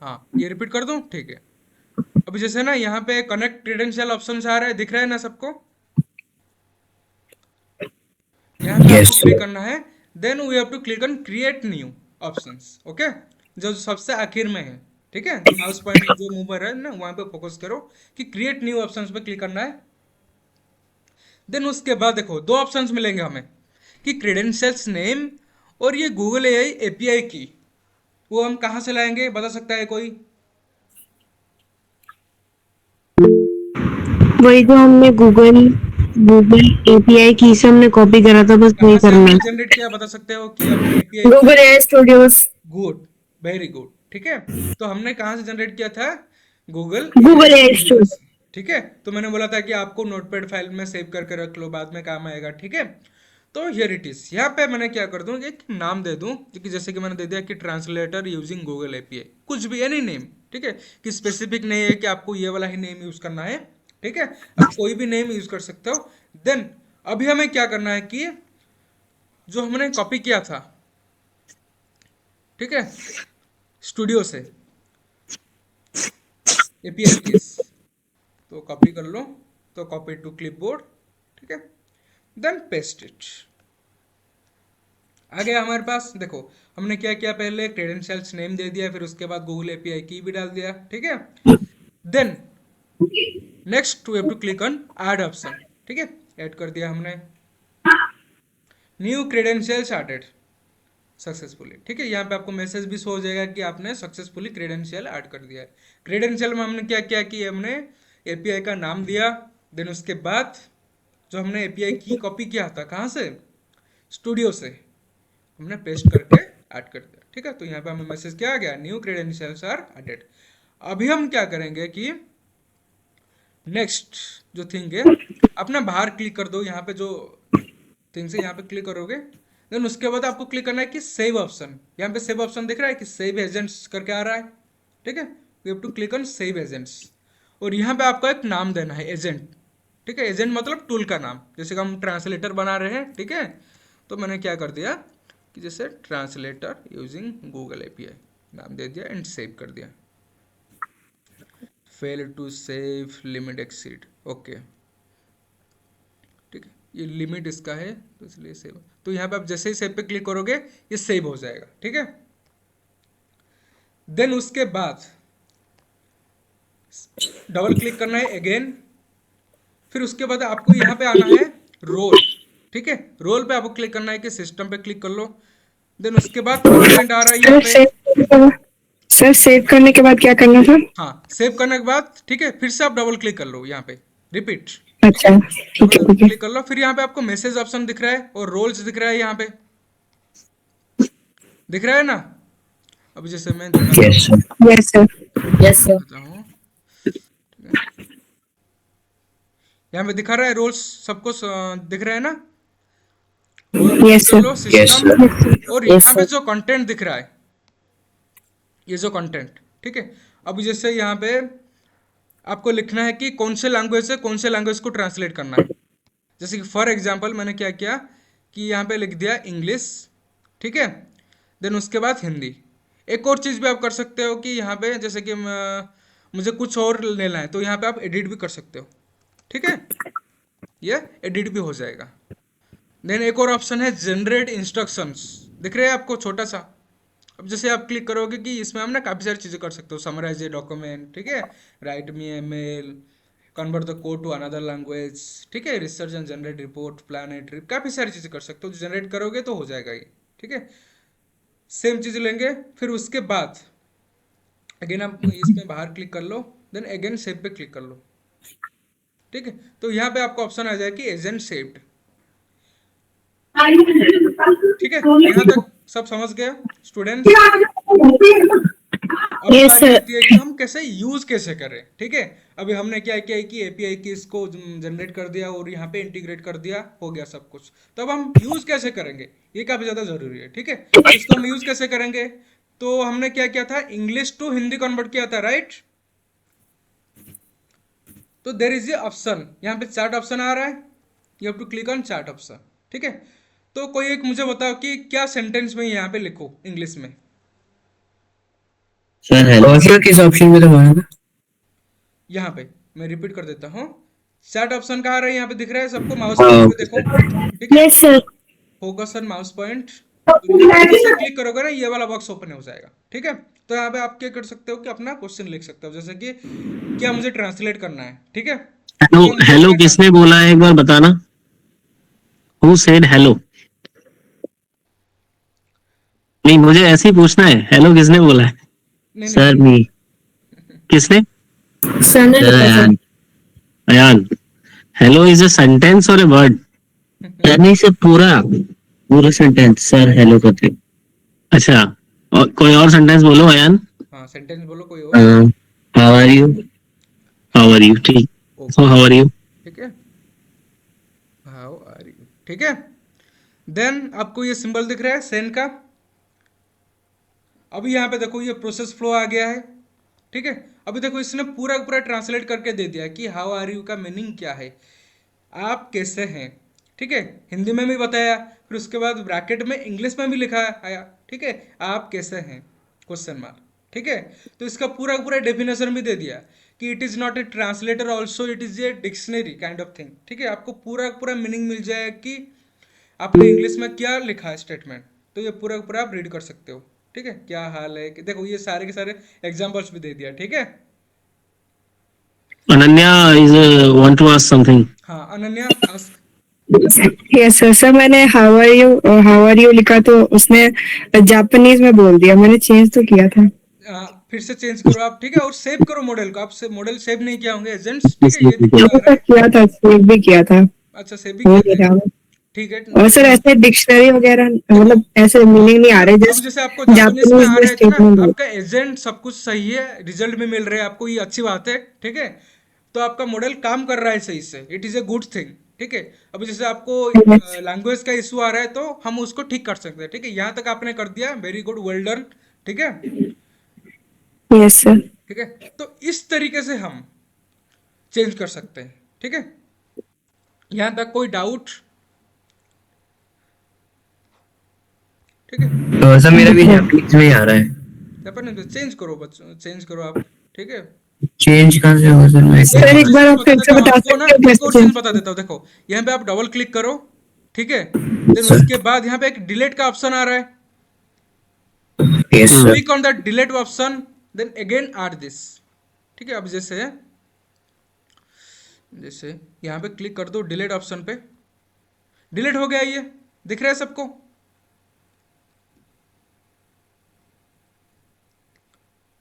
हाँ, ये रिपीट कर दूं? ठीक है, अभी जैसे ना यहाँ पे कनेक्ट क्रेडेंशियल ऑप्शन आ रहा है, दिख रहा है ना सबको? यहाँ पे आपको क्लिक करना है. Then we have to click on create new options. Okay, जो सबसे आखिर में है. ठीक है, माउस पॉइंटर जो मुंह पर है ना, वहां पे फोकस करो कि क्रिएट न्यू ऑप्शंस पे क्लिक करना है. देन उसके बाद देखो 2 ऑप्शंस मिलेंगे हमें कि क्रेडेंशियल्स नेम और ये गूगल एआई एपीआई की, वो हम कहाँ से लाएंगे, बता सकता है कोई? वही जो हमने गूगल एपीआई की से हमने कॉपी करा था, बस वही करना है. जनरेट किया, बता सकते हो कि हमने API? Google AI studios. Good, very good. ठीक है, तो हमने कहाँ से जनरेट किया था? Google AI studio. ठीक है, तो मैंने बोला था कि आपको नोटपैड फाइल में सेव करके रख लो, बाद में काम आएगा. ठीक है, तो हियर इट इज. यहाँ पे मैंने क्या कर दूं, एक नाम दे दूं, क्योंकि जैसे कि मैंने दे दिया कि ट्रांसलेटर यूजिंग गूगल एपीआई, कुछ भी एनी नेम. ठीक है, कि स्पेसिफिक नहीं है कि आपको ये वाला ही नेम यूज करना है. ठीक है, आप कोई भी नेम यूज कर सकते हो. देन अभी हमें क्या करना है कि जो हमने कॉपी किया था, ठीक है, स्टूडियो से एपीआई कीज, तो कॉपी कर लो. तो कॉपी टू क्लिपबोर्ड. ठीक है, देन पेस्ट इट. आ गया हमारे पास. देखो हमने क्या किया, पहले क्रेडेंशियल्स नेम दे दिया, फिर उसके बाद गूगल एपीआई की भी डाल दिया. ठीक है, then next we have to click on add option. ठीक है, ऐड कर दिया हमने. New credentials added successfully. ठीक है, यहाँ पे आपको मैसेज भी शो हो जाएगा कि आपने सक्सेसफुली क्रेडेंशियल ऐड कर दिया है. क्रेडेंशियल में हमने क्या किया कि हमने एपीआई का नाम दिया. देन उसके बाद जो हमने एपीआई की कॉपी किया था, कहाँ से? स्टूडियो से, हमने पेस्ट करके ऐड कर दिया. ठीक है, तो यहाँ पे हमें मैसेज क्या आ गया, न्यू क्रेडेंशियल्स आर एडेड. अभी हम क्या करेंगे कि नेक्स्ट जो थिंग है, अपना बाहर क्लिक कर दो. यहाँ पे जो थिंग है यहाँ पे क्लिक करोगे, देन उसके बाद आपको क्लिक करना है कि सेव ऑप्शन. यहाँ पे सेव ऑप्शन दिख रहा है कि सेव एजेंट्स करके आ रहा है. ठीक है, we have to click on save agents, और यहाँ पे आपको एक नाम देना है एजेंट. ठीक है, एजेंट मतलब टूल का नाम, जैसे कि हम ट्रांसलेटर बना रहे हैं, ठीक है, तो मैंने क्या कर दिया कि जैसे ट्रांसलेटर यूजिंग गूगल एपीआई नाम दे दिया एंड सेव कर दिया। Fail to save, limit exceed, okay, ठीक है, ये लिमिट इसका है तो इसलिए सेव। तो यहाँ पे आप जैसे ही सेव पे क्लिक करोगे ये सेव हो जाएगा, ठीक है। देन उसके बाद डबल क्लिक करना है अगेन, फिर उसके बाद आपको यहाँ पे आना है रोल, ठीक है, रोल पे आपको क्लिक करना है कि सिस्टम पे क्लिक कर लो। देन उसके बाद कंटेंट आ रहा है यहाँ पे। सर सेव करने के बाद क्या करना था? हाँ, सेव करने के बाद ठीक है, फिर से आप डबल क्लिक कर लो यहाँ पे, रिपीट, अच्छा ठीक है ठीक है। क्लिक कर लो, फिर यहाँ पे आपको मैसेज ऑप्शन दिख रहा है और रोल्स दिख रहा है, यहाँ पे दिख रहा है ना। अब जैसे मैं यस सर यस सर। दिखाता हूँ, यहाँ पे दिखा रहा है रोल्स, सबको दिख रहा है ना। यस सर सिस्टम और यहाँ पे जो कंटेंट दिख रहा है, ये जो कंटेंट, ठीक है। अब जैसे यहाँ पे आपको लिखना है कि कौन से लैंग्वेज से कौन से लैंग्वेज को ट्रांसलेट करना है। जैसे कि फॉर एग्जांपल मैंने क्या किया कि यहाँ पे लिख दिया इंग्लिश, ठीक है, देन उसके बाद हिंदी। एक और चीज़ भी आप कर सकते हो कि यहाँ पे जैसे कि मुझे कुछ और लेना है तो यहाँ पे आप एडिट भी कर सकते हो, ठीक है, ये एडिट भी हो जाएगा। देन एक और ऑप्शन है जनरेट इंस्ट्रक्शंस, दिख रहे हैं आपको छोटा सा। अब जैसे आप क्लिक करोगे कि इसमें हम ना काफ़ी सारी चीज़ें कर सकते हो, समराइज ए डॉक्यूमेंट, ठीक है, write me a mail, convert the code to another language, ठीक है, research and generate report, plan a trip, काफ़ी सारी चीज़ें कर सकते हो। जो जनरेट करोगे तो हो जाएगा ये, ठीक है। सेम चीज़ लेंगे, फिर उसके बाद अगेन आप इसमें बाहर क्लिक कर लो, देन अगेन सेव पे क्लिक कर लो, ठीक है। तो यहाँ पे आपको ऑप्शन आ जाएगा कि एजेंट सेव्ड, ठीक है। यहाँ तक सब समझ गए स्टूडेंट्स? अब बारी आती है कि हम कैसे यूज कैसे करें, ठीक है। अभी हमने क्या किया कि एपीआई की इसको जनरेट कर दिया और यहाँ पे इंटीग्रेट कर दिया, हो गया सब कुछ। तो अब हम यूज कैसे करेंगे, ये काफी ज्यादा जरूरी है, ठीक है। इसको हम यूज कैसे करेंगे, तो हमने क्या किया था, इंग्लिश टू हिंदी कन्वर्ट किया था, राइट। तो देयर इज ए ऑप्शन, यहाँ पे चार्ट ऑप्शन आ रहा है, you have to click on chart option, ठीक है। तो कोई एक मुझे बताओ कि क्या सेंटेंस में यहाँ पे लिखो इंग्लिश में। सर हेलो किस ऑप्शन में दबाना था? यहाँ पे मैं रिपीट कर देता हूँ, चार्ट ऑप्शन कहाँ रहा है, यहाँ पे दिख रहा है सबको, माउस पॉइंट पे देखो, ठीक है, फोकस ऑन माउस पॉइंट। जैसे क्लिक करोगे ना ये वाला बॉक्स ओपन हो जाएगा, ठीक है। तो यहाँ पे आप क्या कर सकते हो कि अपना क्वेश्चन लिख सकते हो, जैसे कि क्या मुझे ट्रांसलेट करना है, ठीक है। हेलो हेलो किसने बोला है एक बार बताना, हु सेड हेलो? नहीं मुझे ऐसे ही पूछना है, हेलो किसने बोला है? नहीं सर मी, किसने? सर ने Ayaan. Hello is a sentence और ए वर्ड? नहीं सर पूरा सेंटेंस सर हेलो करते। अच्छा, और कोई और सेंटेंस बोलो अयान। हाँ सेंटेंस बोलो कोई और। How are you? How are you, ठीक, सो हाउ आर यू, ठीक है, हाउ आर यू, ठीक है। देन आपको ये सिंबल दिख रहा है सेंड का। अभी यहाँ पे देखो ये प्रोसेस फ्लो आ गया है, ठीक है। अभी देखो इसने पूरा पूरा ट्रांसलेट करके दे दिया कि हाउ आर यू का मीनिंग क्या है, आप कैसे हैं, ठीक है। हिंदी में भी बताया, फिर उसके बाद ब्रैकेट में इंग्लिश में भी लिखा आया, ठीक है, आप कैसे हैं क्वेश्चन मार्क, ठीक है। तो इसका पूरा पूरा डेफिनेशन भी दे दिया कि it is not a translator also, it is a dictionary kind of thing, ठीक है। आपको पूरा पूरा मीनिंग मिल जाएगा कि आपने इंग्लिश में क्या लिखा है स्टेटमेंट, तो ये पूरा पूरा आप रीड कर सकते हो, ठीक है। क्या हाल है कि देखो ये सारे के सारे एग्जांपल्स भी दे दिया, ठीक है। Ananya is want to ask something. हाँ अनन्या आस्क। यस सर मैंने हाउ आर यू लिखा तो उसने जापानीज में बोल दिया, मैंने चेंज तो किया था। फिर से चेंज करो आप, ठीक है, और सेव करो मॉडल को। आप मॉडल सेव नहीं किया होंगे एजेंट्स, ठीक है, ये दिखा रहा है। किया था, सेव भी किया था। अच्छा सेव भी किया था, ठीक है। और सर ऐसे डिक्शनरी वगैरह मतलब ऐसे मीनिंग नहीं आ रहे, अब जैसे आपको जापानीज में आ रहा है ना, आपका एजेंट सब कुछ सही है, रिजल्ट भी मिल रहे हैं आपको, ये अच्छी बात है, ठीक है। तो आपका मॉडल काम कर रहा है सही से, it is a good thing, ठीक है। अब जैसे आपको लैंग्वेज का इशू आ रहा है तो हम उसको ठीक कर सकते हैं, ठीक है। यहाँ तक आपने कर दिया, वेरी गुड, वेल डन, ठीक है। यस सर, ठीक है, तो इस तरीके से हम चेंज कर सकते हैं, ठीक है। यहाँ तक कोई डाउट? ठीक है, सर मेरा भी जापानीज में ही आ रहा है। जापानी चेंज करो बच्चों, चेंज करो आप। ठीक है, चेंज कहाँ से होगा सर? मैं सर एक बार आप फिर से बता आपको ना सकते हो एक और कैसे चीज बता देता हूँ। देखो यहाँ पे आप डबल क्लिक करो, ठीक है, देन सर। उसके बाद यहाँ पे एक डिलीट का ऑप्शन आ रहा है, yes sir. Click on the delete option, then again add this. ठीक है, अब जैसे जैसे यहाँ पे क्लिक कर दो डिलीट ऑप्शन पे, डिलीट हो गया, ये दिख रहा है सबको?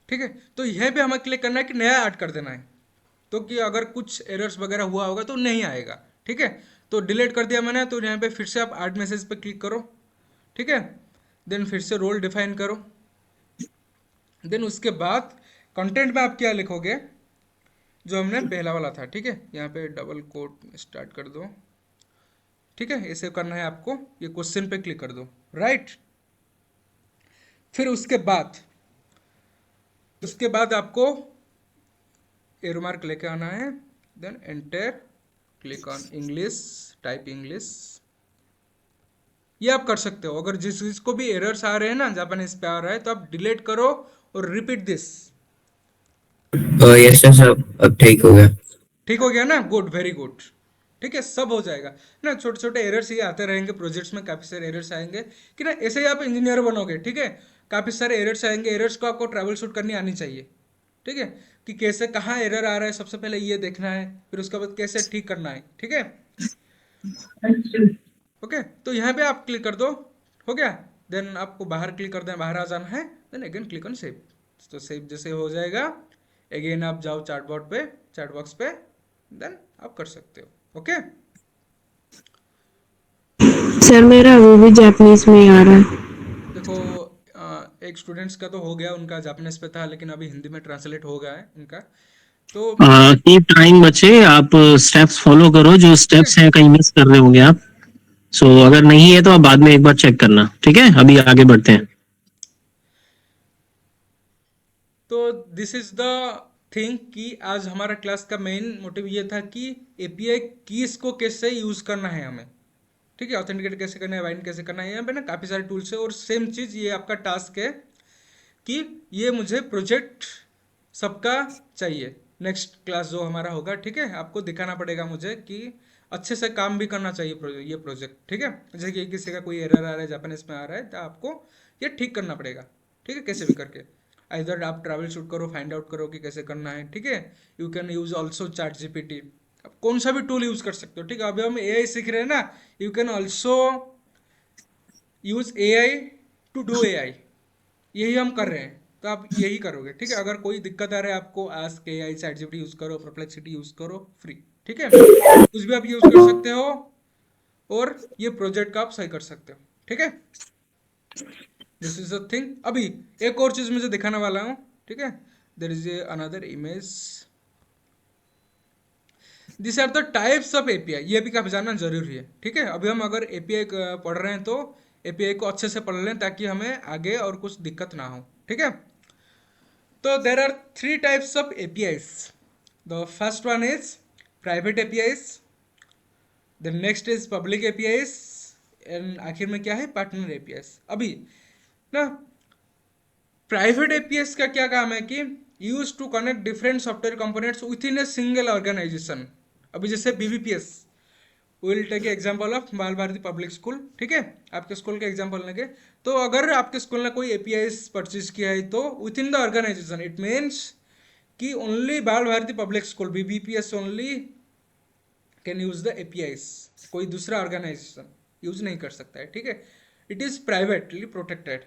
ठीक है, तो यह पे हमें क्लिक करना है कि नया ऐड कर देना है, तो कि अगर कुछ एरर्स वगैरह हुआ होगा तो नहीं आएगा। ठीक है, तो डिलीट कर दिया मैंने, तो यहाँ पे फिर से आप ऐड मैसेज पे क्लिक करो। ठीक है, देन फिर से रोल डिफाइन करो, देन उसके बाद कंटेंट में आप क्या लिखोगे, जो हमने पहला वाला था। ठीक है, यहाँ पे डबल कोट स्टार्ट कर दो। ठीक है, ऐसे करना है आपको, ये क्वेश्चन पे क्लिक कर दो, राइट। फिर उसके बाद आपको एरो मार्क लेके आना है, then enter, click on English, type English. ये आप कर सकते हो। अगर जिसको भी एरर्स आ रहे हैं ना, जापानीज पे आ रहा है, तो आप डिलीट करो और रिपीट दिस। यस सर, अब ठीक हो गया। ठीक हो गया ना? Good, very good. ठीक है, सब हो जाएगा ना। छोटे छोटे एरर्स ये आते रहेंगे, प्रोजेक्ट्स में काफ़ी सारे एरर्स आएंगे कि ना, ऐसे ही आप इंजीनियर बनोगे। ठीक है, काफ़ी सारे एरर्स आएंगे, एरर्स को आपको ट्रैवल शूट करनी आनी चाहिए। ठीक है, कि कैसे कहाँ एरर आ रहा है, सबसे पहले ये देखना है, फिर उसके बाद कैसे ठीक करना है। ठीक है, ओके, तो यहाँ पे आप क्लिक कर दो, हो गया। देन आपको बाहर क्लिक कर देना, बाहर आ जाना है, then again click on save. तो सेव जैसे हो जाएगा, अगेन आप जाओ चैटबॉट पे, चैट बॉक्स पे, देन आप कर सकते हो। ओके, सर मेरा वो भी जापानीज में ही आ रहा है। देखो एक स्टूडेंट्स का तो हो गया, उनका जापानीज पे था, लेकिन अभी हिंदी में ट्रांसलेट हो गया है उनका। तो कीप ट्राइंग बच्चे, आप स्टेप्स फॉलो करो, जो स्टेप्स हैं कहीं मिस कर रहे होंगे आप। सो अगर नहीं है तो आप बाद में एक बार चेक करना। ठीक है, अभी आगे बढ़ते हैं। तो दिस इज द थिंग कि आज हमारा क्लास का मेन मोटिव ये था कि एपीआई कीज को कैसे यूज करना है हमें। ठीक है, ऑथेंटिकेट कैसे करना है, बाइंड कैसे करना है, यहाँ पे ना काफ़ी सारे टूल्स है। और सेम चीज़ ये आपका टास्क है कि ये मुझे प्रोजेक्ट सबका चाहिए, नेक्स्ट क्लास जो हमारा होगा। ठीक है, आपको दिखाना पड़ेगा मुझे कि अच्छे से काम भी करना चाहिए ये प्रोजेक्ट। ठीक है, जैसे कि किसी का कोई एरर आ रहा है, जापानीज में आ रहा है, तो आपको ये ठीक करना पड़ेगा। ठीक है, कैसे भी करके, इधर आप ट्रैवल शूट करो, फाइंड आउट करो कि कैसे करना है। ठीक है, you can use also chat GPT, आप कौन सा भी टूल यूज कर सकते हो। ठीक है, अभी हम एआई सीख रहे हैं ना, you can also use AI to do AI, यही हम कर रहे हैं, तो आप यही करोगे। ठीक है, अगर कोई दिक्कत आ रहा है आपको, ask AI, chat GPT use करो, परप्लेक्सिटी यूज करो, फ्री। ठीक है, कुछ भी आप यूज कर सकते हो, और ये प्रोजेक्ट का आप सही कर सकते हो। ठीक है, दिस इज द थिंग। अभी एक और चीज मुझे दिखाने वाला हूँ। ठीक है, there is another image, this are the types of API, ये भी काफी जानना जरूरी है। ठीक है, अभी हम अगर एपीआई पढ़ रहे हैं तो एपीआई को अच्छे से पढ़ लें, ताकि हमें आगे और कुछ दिक्कत ना हो। ठीक है, तो there are 3 types of APIs. The first one is private APIs, the next is public APIs, and आखिर में क्या है, पार्टनर एपीआईज। अभी ना प्राइवेट एपीआईज का क्या काम है कि use to connect different software components within a single organization. अभी जैसे BBPS, will take example of Bal Bharati public school. ठीक है, आपके स्कूल का एग्जांपल लेंगे, तो अगर आपके स्कूल ने कोई एपीआई परचेज किया है, तो within the organization, it means कि only Bal Bharati public school BBPS only can use the APIs, कोई दूसरा ऑर्गेनाइजेशन यूज नहीं कर सकता है। ठीक है, इट इज प्राइवेटली प्रोटेक्टेड।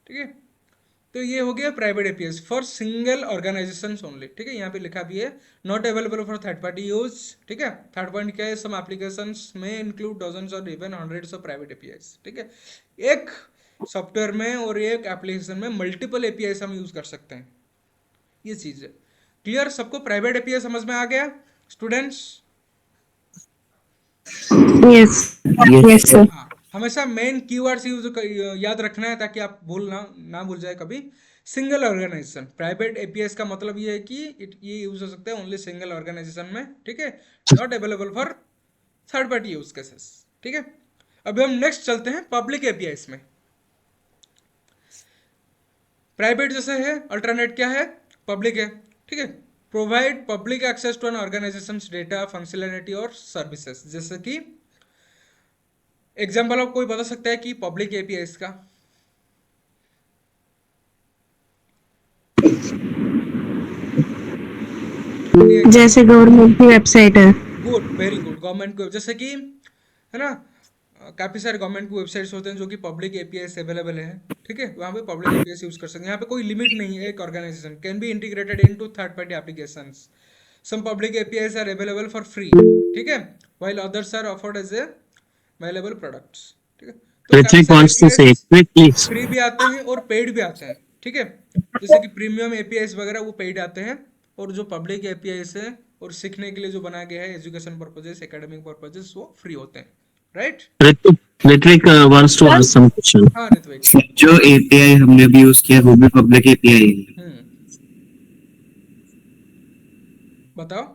ठीक है, तो ये हो गया private API for single organization only. ठीक है, यहाँ पे लिखा भी है not available for third party use. ठीक है, थर्ड पॉइंट क्या है, सम एप्लीकेशंस में इंक्लूड डजन्स और even hundreds of private APIs. ठीक है, एक सॉफ्टवेयर में और एक एप्लीकेशन में मल्टीपल एपीआईज हम यूज कर सकते हैं, ये चीज है। क्लियर सबको? प्राइवेट एपीआई समझ में आ गया स्टूडेंट्स? Yes yes sir. हाँ, हमेशा मेन कीवर्ड्स याद रखना है, ताकि आप ना भूल जाए कभी। सिंगल ऑर्गेनाइजेशन, प्राइवेट एपीआईज का मतलब ये है कि ये यूज हो सकता है ओनली सिंगल ऑर्गेनाइजेशन में। ठीक है, not available for third party use cases. ठीक है, अभी हम नेक्स्ट चलते हैं पब्लिक एपीआईज में। प्राइवेट जैसे है, अल्टरनेट क्या है, पब्लिक है। ठीक है, provide public access to an organization data, functionality और सर्विसेज। जैसे कि एग्जाम्पल आप कोई बता सकता है कि पब्लिक एपीआई का? जैसे गवर्नमेंट की वेबसाइट है। Good, very good. गवर्नमेंट को जैसे कि है ना, काफ़ी सारे गवर्नमेंट की वेबसाइट्स होते हैं जो कि पब्लिक एपीआई अवेलेबल है। ठीक है, वहाँ पे पब्लिक एपीआई यूज कर सकते हैं। यहाँ पे कोई लिमिट नहीं है। एक organization can be integrated into third party applications. Some public APIs are available for free. ठीक है, while others are offered as a available products. ठीक है, तो काफी Ritvik सारे wants to say, APIs Ritvik, please. Free भी आते हैं और पेड भी आते हैं। ठीक है, जैसे कि प्रीमियम एपीआईज वगैरह वो पेड आते हैं, और जो पब्लिक एपीआईज है और सीखने के लिए जो बनाया गया है एजुकेशन पर्पजेस, एकेडमिक पर्पजेस, वो फ्री होते हैं। Right? Ritvik wants to ask some question. हाँ ऋत्विक। सर जो एपीआई हमने भी यूज किया वो भी पब्लिक एपीआई है। बताओ।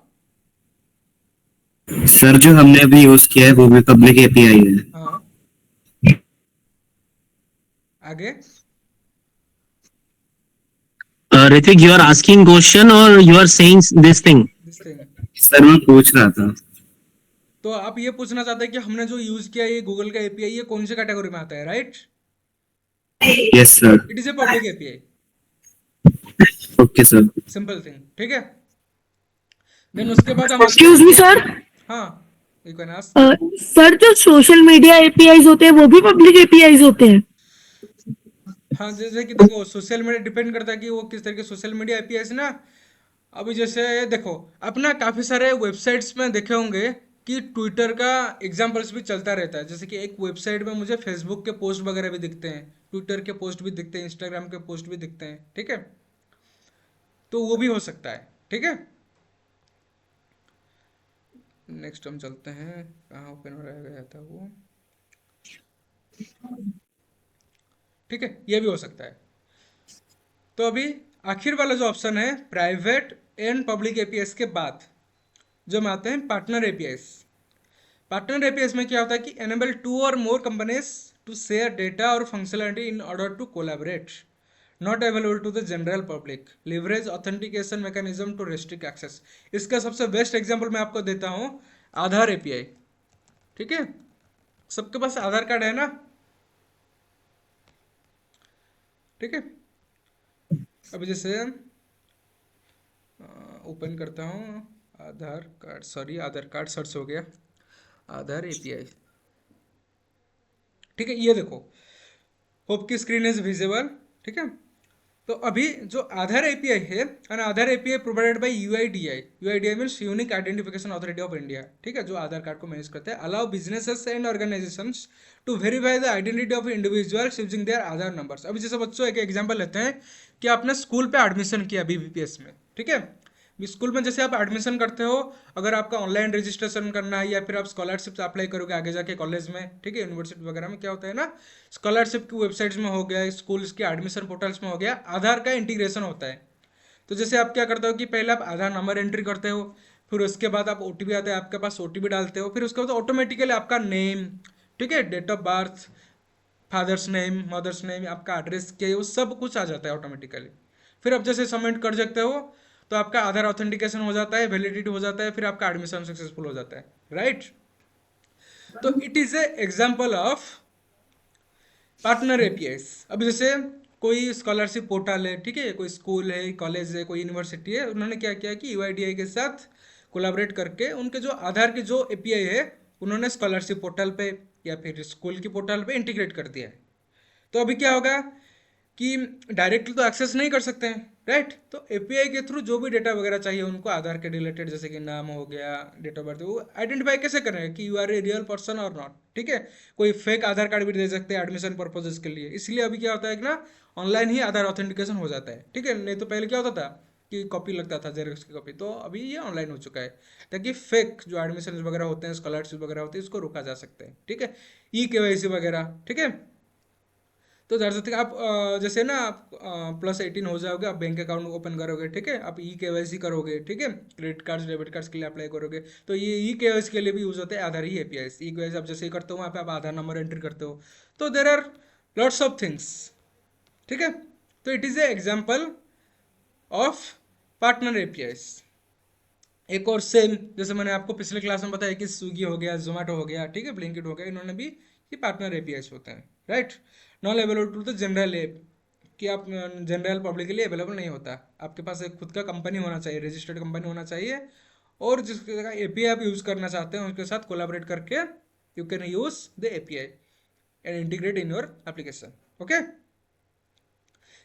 सर जो हमने अभी यूज किया है वो भी पब्लिक एपीआई है। हाँ, आगे। Ritvik, you are asking question or you are saying this thing? This thing. Sir मैं पूछ रहा था। तो आप ये पूछना चाहते हैं कि हमने जो यूज किया ये गूगल का एपीआई, ये कौन सी कैटेगरी में आता है? Right? Yes sir. It is a public API. Okay sir. Simple thing. ठीक है, देन उसके बाद हम एक्सक्यूज मी सर, हाँ, यू कैन आस्क। सर जो सोशल मीडिया एपीआईज होते हैं वो भी पब्लिक एपीआईज होते हैं? हाँ, जैसे कि देखो सोशल मीडिया डिपेंड करता है कि वो किस तरह के सोशल मीडिया एपीआई ना। अभी जैसे देखो अपना काफ़ी सारे वेबसाइट्स में देखे होंगे कि ट्विटर का एग्जांपल्स भी चलता रहता है। जैसे कि एक वेबसाइट में मुझे फेसबुक के पोस्ट वगैरह भी दिखते हैं, ट्विटर के पोस्ट भी दिखते हैं, इंस्टाग्राम के पोस्ट भी दिखते हैं। ठीक है, तो वो भी हो सकता है। ठीक है, नेक्स्ट हम चलते हैं, कहाँ ओपन हो रह गया था वो। ठीक है, ये भी हो सकता है। तो अभी आखिर वाला जो ऑप्शन है प्राइवेट एंड पब्लिक एपीआईज के बाद जो हम आते हैं पार्टनर एपीआईज। पार्टनर एपीआईज में क्या होता है कि एनेबल 2 और more companies to share data और functionality in order to collaborate, not available to the general public, leverage authentication mechanism to restrict access. इसका सबसे बेस्ट एग्जांपल मैं आपको देता हूँ, आधार एपीआई। ठीक है, सबके पास आधार कार्ड है ना? ठीक है, अभी जैसे ओपन करता हूँ आधार कार्ड, सॉरी आधार कार्ड सर्च हो गया, आधार एपीआई। ठीक है, ये देखो, होप की स्क्रीन इज विजिबल। ठीक है, तो अभी जो आधार एपीआई है, and Aadhaar API provided by UIDAI. UIDAI means unique identification authority of India. ठीक है, जो आधार कार्ड को मैनेज करते हैं, allow businesses and organizations to verify the identity of individuals using their Aadhaar numbers. अभी जैसे बच्चों एक एग्जांपल लेते हैं कि आपने स्कूल पे एडमिशन किया बीबीपीएस में। ठीक है, स्कूल में जैसे आप एडमिशन करते हो, अगर आपका ऑनलाइन रजिस्ट्रेशन करना है या फिर आप स्कॉलरशिप अप्लाई करोगे आगे जाके कॉलेज में, ठीक है, यूनिवर्सिटी वगैरह में, क्या होता है ना, स्कॉलरशिप की वेबसाइट्स में हो गया, स्कूल्स के एडमिशन पोर्टल्स में हो गया, आधार का इंटीग्रेशन होता है। तो जैसे आप क्या करते हो कि पहले आप आधार नंबर एंट्री करते हो, फिर उसके बाद आप ओटीपी आता है आपके पास, ओटीपी डालते हो, फिर उसके बाद ऑटोमेटिकली आपका नेम, ठीक है, date of birth, father's name, mother's name, आपका एड्रेस क्या है, वो सब कुछ आ जाता है ऑटोमेटिकली। फिर आप जैसे सबमिट कर सकते हो तो आपका आधार ऑथेंटिकेशन हो जाता है, वैलिडिटी हो जाता है, फिर आपका एडमिशन सक्सेसफुल हो जाता है। राइट? तो it is a example of partner APIs. अब जैसे कोई स्कॉलरशिप पोर्टल है, ठीक है, कोई स्कूल है, कॉलेज है, कोई यूनिवर्सिटी है, उन्होंने क्या किया कि यूआईडीआई के साथ कोलैबोरेट करके उनके जो आधार की जो एपीआई है उन्होंने स्कॉलरशिप पोर्टल पे या फिर स्कूल की पोर्टल पे इंटीग्रेट कर दिया है। तो अभी क्या होगा कि डायरेक्टली तो एक्सेस नहीं कर सकते हैं, राइट? तो एपीआई के थ्रू जो भी डेटा वगैरह चाहिए उनको आधार के रिलेटेड, जैसे कि नाम हो गया, डेट ऑफ बर्थ, वो आइडेंटिफाई कैसे करेंगे कि you are a real person और नॉट। ठीक है, कोई फेक आधार कार्ड भी दे सकते हैं एडमिशन पर्पजेस के लिए। इसलिए अभी क्या होता है कि ना, ऑनलाइन ही आधार ऑथेंटिकेशन हो जाता है। ठीक है, नहीं तो पहले क्या होता था कि कॉपी लगता था, जेरॉक्स की कॉपी। तो अभी ये ऑनलाइन हो चुका है ताकि फेक जो एडमिशन वगैरह होते हैं, स्कॉलरशिप वगैरह होती है, इसको रोका जा सकता है। ठीक है, ई केवाईसी वगैरह। ठीक है, तो दैट्स द थिंग। आप जैसे ना आप +18 हो जाओगे, आप बैंक अकाउंट ओपन करोगे, ठीक है, आप ई-केवाईसी करोगे, ठीक है, क्रेडिट कार्ड्स डेबिट कार्ड्स के लिए अप्लाई करोगे, तो ये ई-केवाईसी के लिए भी यूज़ होता है आधार ही एपीआई। ई-केवाईसी आप जैसे ही करते हो वहाँ पे आप आधार नंबर एंट्री करते हो, तो there are lots of things, ठीक है। तो it is a example of partner APIs. एक और सेम जैसे मैंने आपको पिछले क्लास में बताया कि स्विगी हो गया, जोमेटो हो गया, ठीक है, ब्लिंकिट हो गया, इन्होंने भी ये पार्टनर एपीआईस होते हैं, right. Not available to the general app, कि आप जनरल पब्लिक के लिए अवेलेबल नहीं होता। आपके पास एक खुद का कंपनी होना चाहिए, रजिस्टर्ड कंपनी होना चाहिए, और जिसका एपीआई आप यूज़ करना चाहते हैं उसके साथ कोलैबोरेट करके you can use the API and integrate in your application, okay.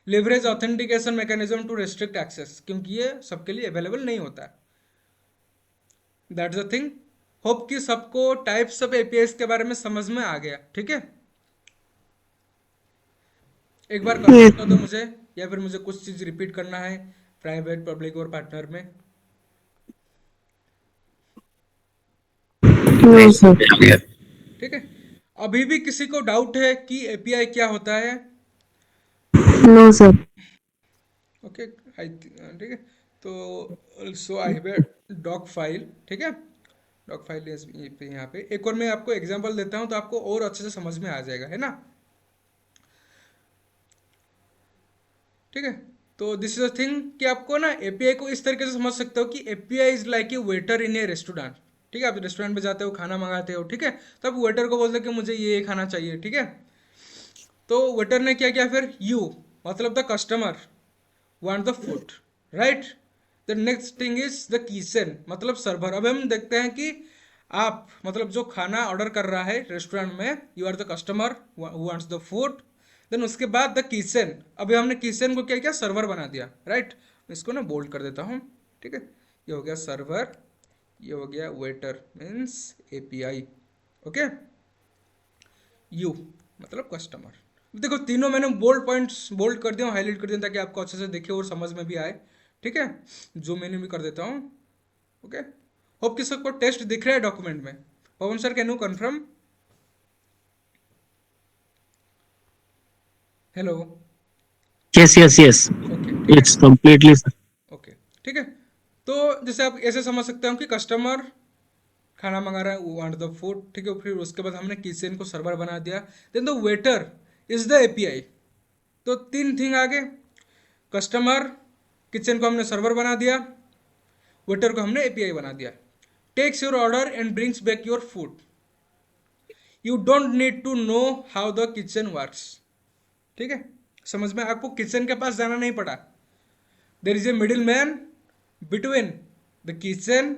Leverage authentication mechanism to restrict access, क्योंकि ये सबके लिए अवेलेबल नहीं होता है। That's the thing. होप कि सबको टाइप्स ऑफ एपीआईस के बारे में समझ में आ गया, ठीक है। एक बार कंफर्म कर दो मुझे, या फिर मुझे कुछ चीज रिपीट करना है प्राइवेट, पब्लिक और पार्टनर में। ठीक है, अभी भी किसी को डाउट है कि एपीआई क्या होता है? No sir. ओके, ठीक है। तो also I have a dock file, ठीक है, डॉक फाइल यहाँ पे। एक और मैं आपको एग्जांपल देता हूँ तो आपको और अच्छे से समझ में आ जाएगा, है ना, ठीक है। तो दिस इज अ थिंग कि आपको ना एपीआई को इस तरीके से समझ सकते हो कि API is like a waiter in A restaurant, ठीक है। आप रेस्टोरेंट पे जाते हो, खाना मंगाते हो, ठीक है, तो आप वेटर को बोलते हो कि मुझे ये खाना चाहिए, ठीक है। तो वेटर ने क्या किया फिर? यू मतलब the customer want the food, right. The next thing is the kitchen मतलब सर्वर। अब हम देखते हैं कि आप मतलब जो खाना ऑर्डर कर रहा है रेस्टोरेंट में, you are the customer who wants the food. Then उसके बाद द किचन, अभी हमने किचन को क्या किया? सर्वर बना दिया, राइट। इसको ना बोल्ड कर देता हूँ, ठीक है। ये हो गया सर्वर, ये हो गया waiter means API, okay. You मतलब कस्टमर। देखो तीनों मैंने बोल्ड पॉइंट्स बोल्ड कर दिया, हाईलाइट कर दिया ताकि आपको अच्छे से दिखे और समझ में भी आए, ठीक है। जो मैंने भी कर देता हूँ, ओके। होप कि सबको टेस्ट दिख रहा है डॉक्यूमेंट में। Pawan sir can you confirm? Hello, Yes, yes, yes. Okay, It's completely. Okay, ठीक है। तो जैसे आप ऐसे समझ सकते हो कि कस्टमर खाना मंगा रहा है, वांट द फूड, ठीक है। फिर उसके बाद हमने किचन को सर्वर बना दिया। Then the waiter is the API. तो तीन थिंग आ गए, कस्टमर, किचन को हमने सर्वर बना दिया, वेटर को हमने एपीआई बना दिया। Takes your order and brings back your food. You don't need to know how the kitchen works, ठीक है। समझ में? आपको किचन के पास जाना नहीं पड़ा। There is a middle man between the kitchen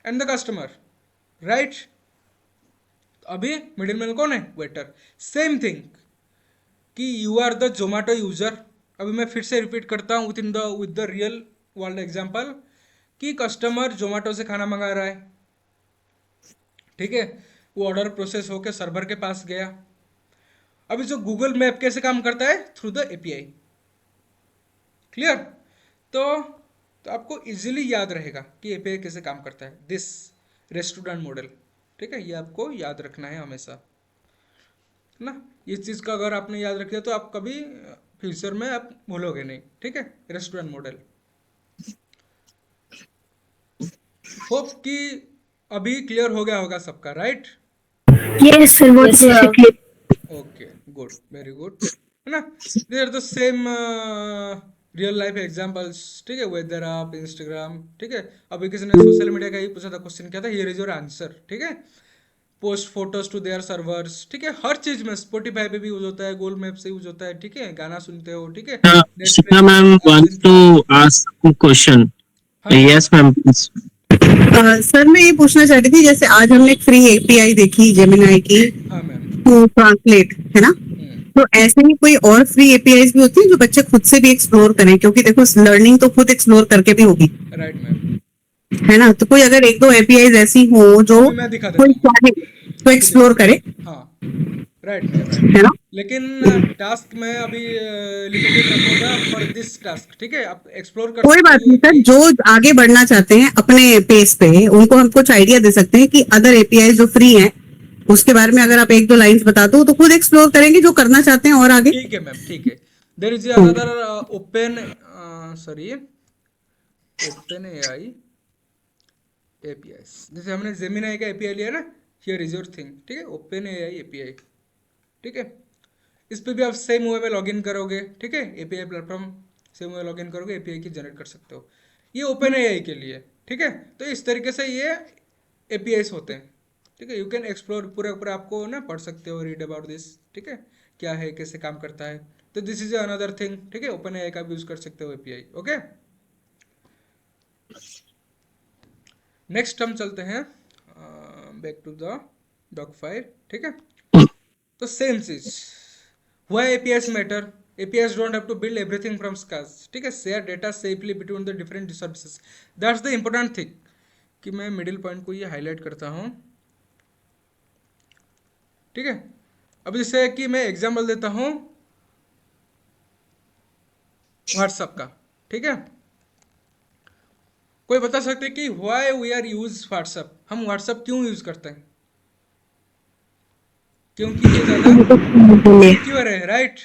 and the customer, right. अभी मिडिल मैन कौन है? वेटर। सेम थिंग कि you are the Zomato user. अभी मैं फिर से रिपीट करता हूँ with the real world example कि कस्टमर जोमेटो से खाना मंगा रहा है, ठीक है। वो ऑर्डर प्रोसेस होकर सर्वर के पास गया। अभी जो गूगल मैप कैसे काम करता है? Through the API, clear. तो आपको इजीली याद रहेगा कि एपीआई कैसे काम करता है, दिस रेस्टोरेंट मॉडल, ठीक है। ये आपको याद रखना है हमेशा ना। इस चीज़ का अगर आपने याद रखा तो आप कभी फ्यूचर में आप भूलोगे नहीं, ठीक है। Restaurant model. होप कि अभी क्लियर हो गया होगा सबका, राइट। यस सर, वो ओके, गुड, वेरी गुड, है ना। They are the same real life examples, ठीक है। वेदर आप इंस्टाग्राम, ठीक है। अभी किसी ने सोशल मीडिया का ही पूछा था, क्वेश्चन क्या था? हियर इज योर आंसर, ठीक है। Post photos to their servers, ठीक है। हर चीज में स्पॉटिफाई पे भी यूज होता है, गूगल मैप से यूज होता है, ठीक है। गाना सुनते हो, ठीक है। Shikha ma'am wants to ask a question. Yes, ma'am. Please. Sir मैं ये पूछना चाहती थी, जैसे आज हमने एक फ्री एपीआई देखी जेमिनाई की हाँ मैम। टू ट्रांसलेट, है ना। तो ऐसे ही कोई और फ्री एपीआई भी होती है जो बच्चे खुद से भी एक्सप्लोर करें? क्योंकि देखो लर्निंग तो खुद एक्सप्लोर करके भी होगी, राइट मैम, है ना। तो कोई अगर एक दो एपीआई ऐसी हो जो अभी मैं दिखा देता कोई हूँ। चाहे तो एक्सप्लोर करे, हाँ, राइट मैम। है ना। लेकिन टास्क में अभी लिमिटेड रखूंगा फॉर दिस टास्क, ठीक है। आप एक्सप्लोर कर कोई बात नहीं सर, जो आगे बढ़ना चाहते हैं अपने पेस पे, उनको हम कुछ आइडिया दे सकते हैं कि अदर एपीआई जो फ्री हैं उसके बारे में अगर आप एक दो लाइंस बता दो तो खुद एक्सप्लोर करेंगे जो करना चाहते हैं और आगे। ठीक है मैम, ठीक है। There is another open open AI API. जैसे हमने जेमिनाई का एपीआई लिया ना, हियर इज योर थिंग, ठीक है, ओपन एआई एपीआई, ठीक है। इस पे भी आप सेम वे में लॉगिन करोगे, ठीक है, एपीआई प्लेटफॉर्म सेम वे में लॉगिन करोगे, एपीआई की जनरेट कर सकते हो। ये ओपन एआई के लिए, ठीक है। तो इस तरीके से ये एपीआईस होते हैं, ठीक है। यू कैन एक्सप्लोर पूरा पूरा आपको ना पढ़ सकते हो, रीड अबाउट दिस, ठीक है, क्या है, कैसे काम करता है। तो दिस इज अनदर थिंग, ठीक है, ओपन एआई का भी यूज कर सकते हो एपीआई। ओके, नेक्स्ट हम चलते हैं back to the doc file, ठीक है। तो सेम चीज, why APIs matter, APIs don't have to build everything from scratch, ठीक है, share data safely between the different services, that's the important thing। कि मैं मिडिल पॉइंट को ये हाईलाइट करता हूँ, ठीक है। अब जैसे कि मैं एग्जांपल देता हूँ व्हाट्सएप का, ठीक है। कोई बता सकते हैं कि why we are use WhatsApp, हम व्हाट्सएप क्यों यूज करते हैं? क्योंकि ये ज्यादा सिक्योर है, राइट।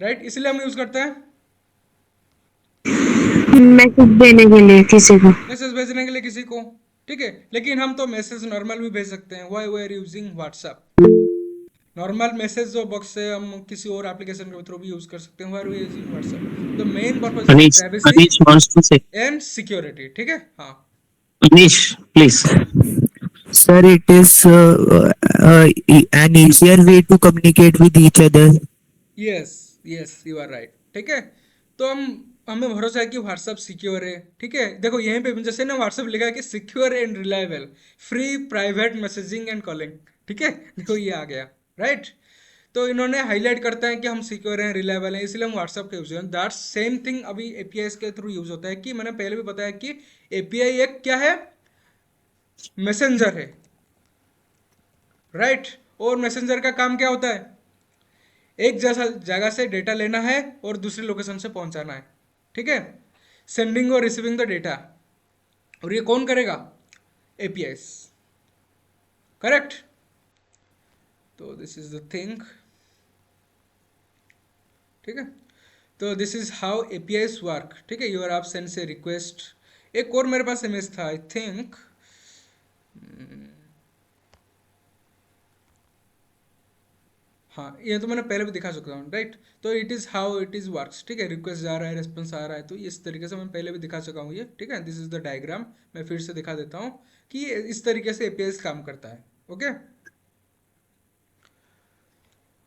राइट, इसलिए हम यूज करते हैं मैसेज देने के लिए किसी को। मैसेज भेजने के लिए किसी को, ठीक है। लेकिन हम तो मैसेज नॉर्मल भी भेज सकते हैं। Why we are using WhatsApp, normal message जो बॉक्स है हम किसी और एप्लीकेशन के थ्रू भी यूज कर सकते हैं। Why we are using WhatsApp, the main purpose is privacy Anish wants to say. And security, ठीक है। हाँ Anish, please. Sir, it is an easier way to communicate with each other. Yes yes, you are right, ठीक है। तो हमें भरोसा है कि व्हाट्सएप सिक्योर है, ठीक है। देखो यहीं पे जैसे ना व्हाट्सएप लिखा है कि secure and reliable, free private messaging and calling, ठीक है। देखो ये आ गया, राइट। तो इन्होंने हाईलाइट करते हैं कि हम सिक्योर हैं, रिलायबल हैं, इसलिए हम व्हाट्सएप का यूज करें। दैट सेम थिंग अभी एपीआई के थ्रू यूज होता है। कि मैंने पहले भी बताया कि एपीआई एक क्या है, मैसेंजर है, राइट। और मैसेंजर का काम क्या होता है, एक जैसा जगह से डेटा लेना है और दूसरी लोकेशन से पहुंचाना है, ठीक है, सेंडिंग और रिसीविंग द डेटा। और ये कौन करेगा, एपीआईस, करेक्ट। तो दिस इज द थिंग, ठीक है। तो this is how APIs work, ठीक है। यूर आप सेंड से रिक्वेस्ट, एक और मेरे पास इमेज था आई थिंक, हाँ ये तो मैंने पहले भी दिखा चुका हूँ, राइट। तो it is how it is works, ठीक है। रिक्वेस्ट जा रहा है, रिस्पॉन्स आ रहा है, तो इस तरीके से मैं पहले भी दिखा चुका हूँ ये, ठीक है। दिस इज द डायग्राम, मैं फिर से दिखा देता हूँ कि इस तरीके से एपीआई काम करता है, ओके।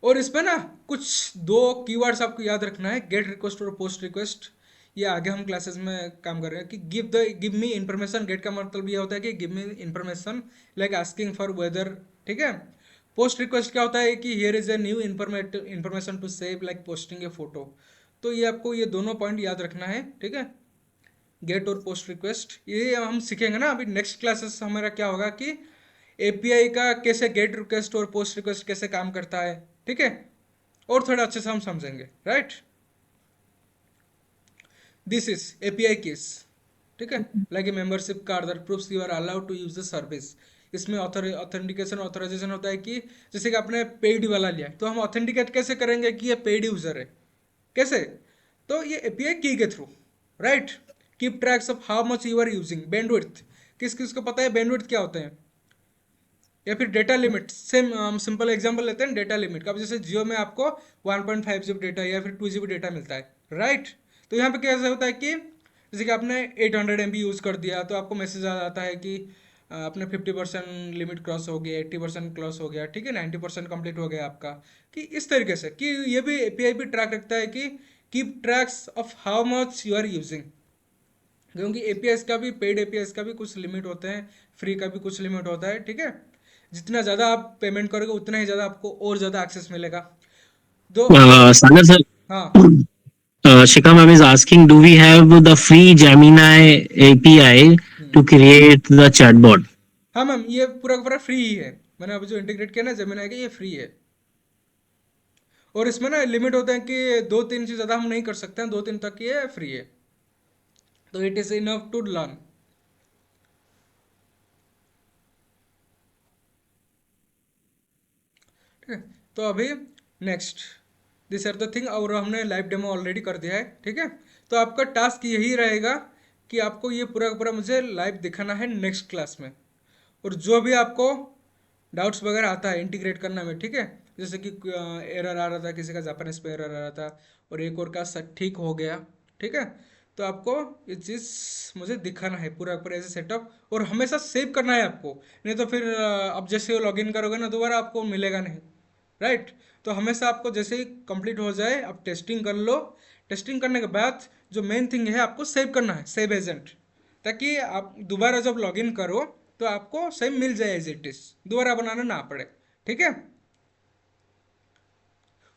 और इसमें ना कुछ दो कीवर्ड्स आपको याद रखना है, गेट रिक्वेस्ट और पोस्ट रिक्वेस्ट। ये आगे हम क्लासेस में काम कर रहे हैं कि गिव मी इन्फॉर्मेशन। गेट का मतलब ये होता है कि give me information like asking for weather, ठीक है। पोस्ट रिक्वेस्ट क्या होता है कि here is a new information to save like posting a photo. तो ये आपको ये दोनों पॉइंट याद रखना है, ठीक है, गेट और पोस्ट रिक्वेस्ट। ये हम सीखेंगे ना अभी नेक्स्ट क्लासेस हमारा क्या होगा कि एपीआई का कैसे गेट रिक्वेस्ट और पोस्ट रिक्वेस्ट कैसे काम करता है, ठीक है, और थोड़ा अच्छे से हम समझेंगे, right. This is API keys, ठीक है, like a membership card that proves you are allowed to use the service. इसमें ऑथेंटिकेशन ऑथराइजेशन होता है कि जैसे कि आपने पेड वाला लिया तो हम ऑथेंटिकेट कैसे करेंगे कि ये पेड यूजर है, कैसे, तो ये एपीआई की के through, right. Keep tracks of how much you are using, bandwidth, किस किस को पता है बैंडविड्थ क्या होते हैं, या फिर डेटा लिमिट। सेम हम सिंपल एग्जांपल लेते हैं डेटा लिमिट का। अब जैसे जियो में आपको 1.5 GB डेटा या फिर 2 GB डेटा मिलता है, राइट। तो यहाँ पे कैसे होता है कि जैसे कि आपने 800 MB यूज़ कर दिया तो आपको मैसेज आ जाता है कि आपने 50% लिमिट क्रॉस हो गया, 80% क्रॉस हो गया, ठीक है, 90% कंप्लीट हो गया आपका। कि इस तरीके से कि ये भी एपीआई भी ट्रैक रखता है कि keep tracks of how much you are using. क्योंकि एपीआई का भी, पेड एपीआई का भी कुछ लिमिट होते हैं, फ्री का भी कुछ लिमिट होता है, ठीक है। जितना ज़्यादा आप पेमेंट करोगे उतना ही ज़्यादा आपको और ज़्यादा एक्सेस मिलेगा। दो Sagar sir, हाँ Shikha ma'am is asking, do we have the free Gemini API to create the chatbot? हाँ मैम, ये पूरा का पूरा फ्री ही है। मैंने अभी जो इंटीग्रेट किया ना जेमिनी का, ये फ्री है। और इसमें ना लिमिट होते हैं कि 2-3 से ज़्यादा हम नहीं कर सकते हैं, 2-3 तक ये फ्री है। तो it is enough to learn, ठीक है, तो अभी next this are the thing, और हमने लाइव डेमो ऑलरेडी कर दिया है। ठीक है, तो आपका टास्क यही रहेगा कि आपको ये पूरा का पूरा मुझे लाइव दिखाना है नेक्स्ट क्लास में, और जो भी आपको डाउट्स वगैरह आता है इंटीग्रेट करना में, ठीक है, जैसे कि एरर आ रहा था, किसी का जापानीज पे एरर आ रहा था और एक और का ठीक हो गया, ठीक है, तो आपको ये चीज़ मुझे दिखाना है पूरा पूरा ऐसे सेटअप, और हमेशा सेव करना है आपको, नहीं तो फिर अब जैसे लॉग इन करोगे ना दोबारा आपको मिलेगा नहीं, राइट। तो हमेशा आपको जैसे ही कंप्लीट हो जाए आप टेस्टिंग कर लो, टेस्टिंग करने के बाद जो मेन थिंग है आपको सेव करना है, सेव एजेंट, ताकि आप दोबारा जब लॉगिन करो तो आपको सेव मिल जाए एज इट इज, दोबारा बनाना ना पड़े। ठीक है,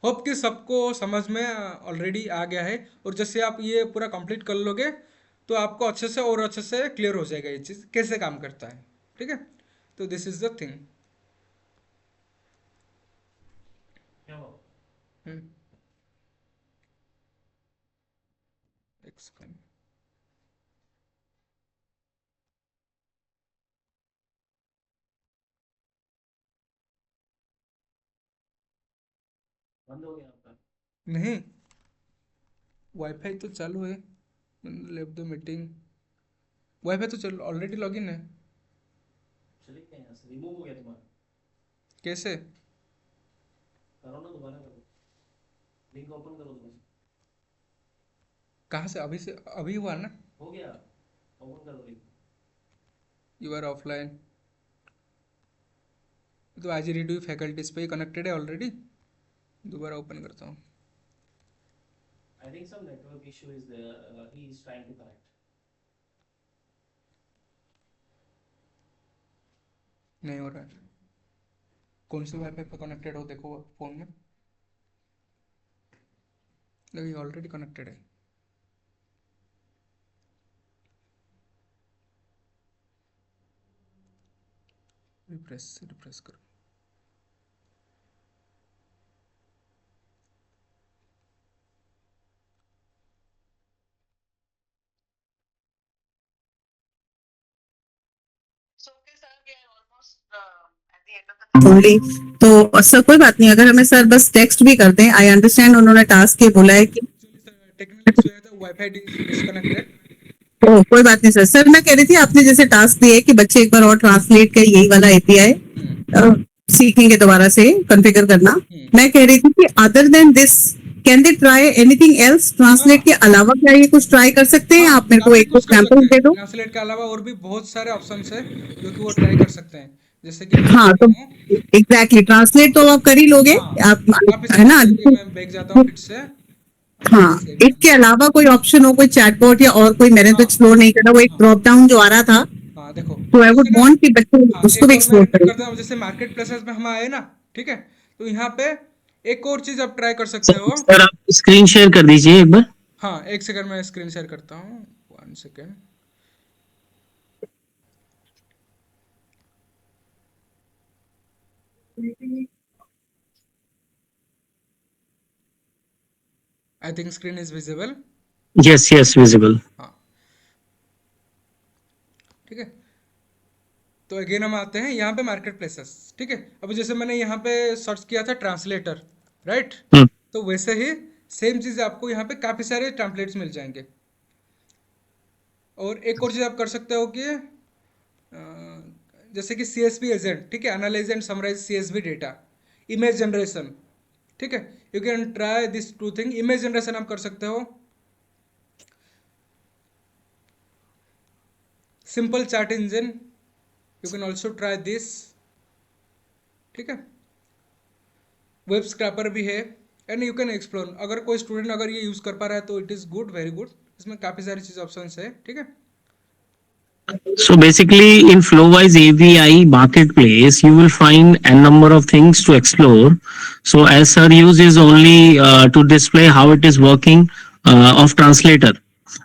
होप कि सबको समझ में ऑलरेडी आ गया है, और जैसे आप ये पूरा कंप्लीट कर लोगे तो आपको अच्छे से और अच्छे से क्लियर हो जाएगा ये चीज़ कैसे काम करता है। ठीक है, तो दिस इज द थिंग। नहीं, वाईफाई तो चालू है, लेव द मीटिंग, वाईफाई तो चल ऑलरेडी लॉगिन है। कैसे करो ना, दोबारा करो, लिंक ओपन करो दोबारा। कहाँ से? अभी से अभी हुआ ना, हो गया, ओपन करो लिंक। यू आर ऑफलाइन, तो आज रेडियो फैकल्टीज पे कनेक्टेड है ऑलरेडी, दोबारा ओपन करता हूँ। I think some network issue is there. He is trying to connect. नहीं हो रहा है, कौन से वाईफाई पे कनेक्टेड हो देखो फोन में, देखिए ऑलरेडी कनेक्टेड है। रिफ्रेश करो। ओनली तो सर कोई बात नहीं, अगर हमें सर बस टेक्स्ट भी कर दें, आई अंडरस्टैंड उन्होंने टास्क ये बोला है कि वाईफाई डिस्कनेक्टेड। ओ कोई बात नहीं सर। सर मैं कह रही थी आपने जैसे टास्क दिया है कि बच्चे एक बार और ट्रांसलेट कर यही वाला एपीआई सीखेंगे दोबारा से कॉन्फ़िगर करना, मैं कह रही थी कि other than this can they try anything else, translate के अलावा क्या ये कुछ ट्राई कर सकते हैं? आप मेरे को एक एग्जांपल दे दो। ट्रांसलेट के अलावा और भी बहुत सारे ऑप्शंस है जो कि वो ट्राई कर सकते हैं, जैसे कि हाँ तो एग्जैक्टली ट्रांसलेट तो आप कर ही लोगे, आप है ना। मैं बैक जाता हूँ फिर से। हाँ, इसके अलावा कोई ऑप्शन हो, कोई चैटबॉट या और कोई, मैंने तो एक्सप्लोर नहीं करा, वो एक ड्रॉप डाउन जो आ रहा था, हाँ देखो, तो आई वुड वांट कि बच्चे उसको भी एक्सप्लोर करें। जैसे मार्केट प्लेसेस में हम आए ना, ठीक है, तो यहाँ पे एक और चीज आप ट्राई कर सकते हो। सर आप स्क्रीन शेयर कर दीजिए एक बार। हाँ एक सेकंड में स्क्रीन शेयर करता हूँ, 1 second. I think screen is visible. Yes yes visible. हाँ ठीक है, तो अगेन हम आते हैं यहाँ पे मार्केट प्लेसेस। ठीक है, अब जैसे मैंने यहाँ पे सर्च किया था ट्रांसलेटर, राइट, तो वैसे ही सेम चीज़ आपको यहाँ पे काफ़ी सारे टेम्पलेट्स मिल जाएंगे। और एक और चीज़ आप कर सकते हो कि जैसे कि CSV एजेंट, ठीक है, analyse and summarise CSV data, image generation, ठीक है, you can try this 2 thing. Image generation आप कर सकते हो, simple chart engine, you can also try this, ठीक है, वेब स्क्रैपर भी है, एंड यू कैन एक्सप्लोर। अगर कोई स्टूडेंट अगर ये यूज़ कर पा रहा है तो it is good, very good, इसमें काफ़ी सारी चीज़ ऑप्शंस है। ठीक है, So basically in Flowise API marketplace, you will find a number of things to explore. So as sir uses only to display how it is working of translator.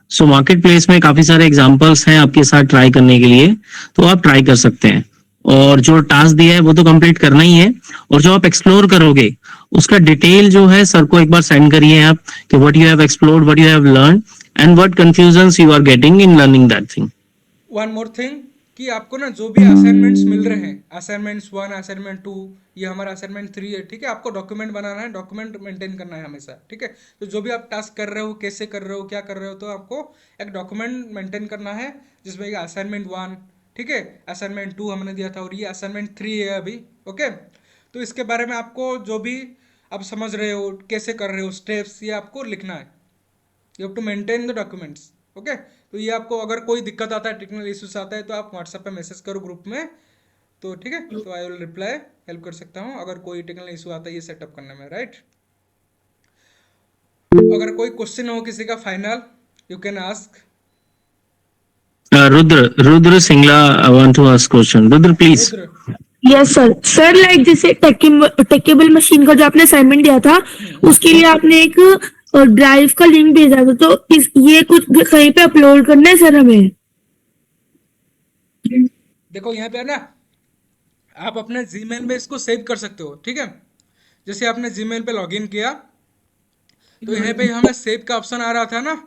So marketplace में काफी सारे examples हैं आपके साथ ट्राई करने के लिए, तो आप ट्राई कर सकते हैं। और जो टास्क दिया है वो तो कंप्लीट करना ही है, और जो आप एक्सप्लोर करोगे उसका डिटेल जो है सर को एक बार सेंड करिए आप, कि what you have explored, what you have learn and what confusions you are getting in learning that thing. One more thing कि आपको ना जो भी असाइनमेंट्स मिल रहे हैं, असाइनमेंट्स 1, असाइनमेंट 2, ये हमारा असाइनमेंट 3 है, ठीक है। आपको डॉक्यूमेंट बनाना है, डॉक्यूमेंट मेंटेन करना है हमेशा, ठीक है। तो जो भी आप टास्क कर रहे हो, कैसे कर रहे हो, क्या कर रहे हो, तो आपको एक डॉक्यूमेंट मेंटेन करना है जिसमें ये असाइनमेंट 1, ठीक है, असाइनमेंट 2 हमने दिया था और ये असाइनमेंट 3 है अभी, ओके। तो इसके बारे में आपको जो भी आप समझ रहे हो, कैसे कर रहे हो, स्टेप्स, ये आपको लिखना है। You have to maintain the documents, okay. तो ये आपको अगर कोई दिक्कत आता है, टेक्निकल इश्यूज आता है, तो आप व्हाट्सएप पे मैसेज करो ग्रुप में, तो ठीक है, तो आई विल रिप्लाई, हेल्प कर सकता हूँ अगर कोई टेक्निकल इशू आता है ये सेटअप करने में, राइट। अगर कोई क्वेश्चन हो किसी का final, you can ask. Rudra Singla, I want to ask question. Rudra, please. Yes sir. Sir like जैसे टेकेबल मशीन का जो आपने असाइनमेंट दिया था, उसके लिए आपने एक ड्राइव का लिंक भेजा था, तो ये कुछ कहीं पे अपलोड करना है सर हमें? देखो यहाँ पे है ना, आप अपने जीमेल में इसको सेव कर सकते हो, ठीक है। जैसे आपने जीमेल पे लॉगिन किया तो यहाँ पे हमें सेव का ऑप्शन आ रहा था ना,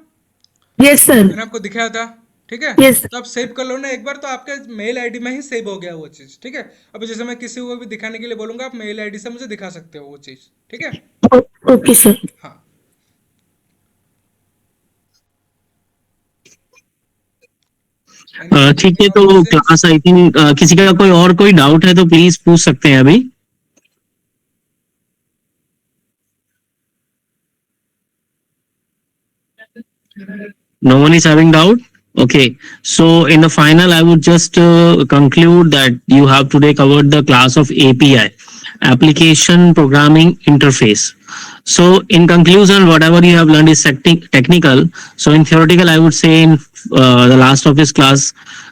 यस सर, मैंने आपको दिखाया था, ठीक है। Yes. तो आप सेव कर लो ना एक बार, तो आपके मेल आईडी में ही सेव हो गया वो चीज, ठीक है। अभी जैसे मैं किसी को भी दिखाने के लिए बोलूंगा, आप मेल आईडी से मुझे दिखा सकते हो वो चीज, ठीक है। Okay sir. हाँ, ठीक है, तो क्लास आई थिंक किसी का कोई और कोई डाउट है तो प्लीज पूछ सकते हैं अभी। No one is having doubt? Okay. So in the final, I would just conclude that you have today covered the class of API, Application Programming Interface. So in conclusion, whatever you have learned is technical. So in theoretical, I would say in the last of this class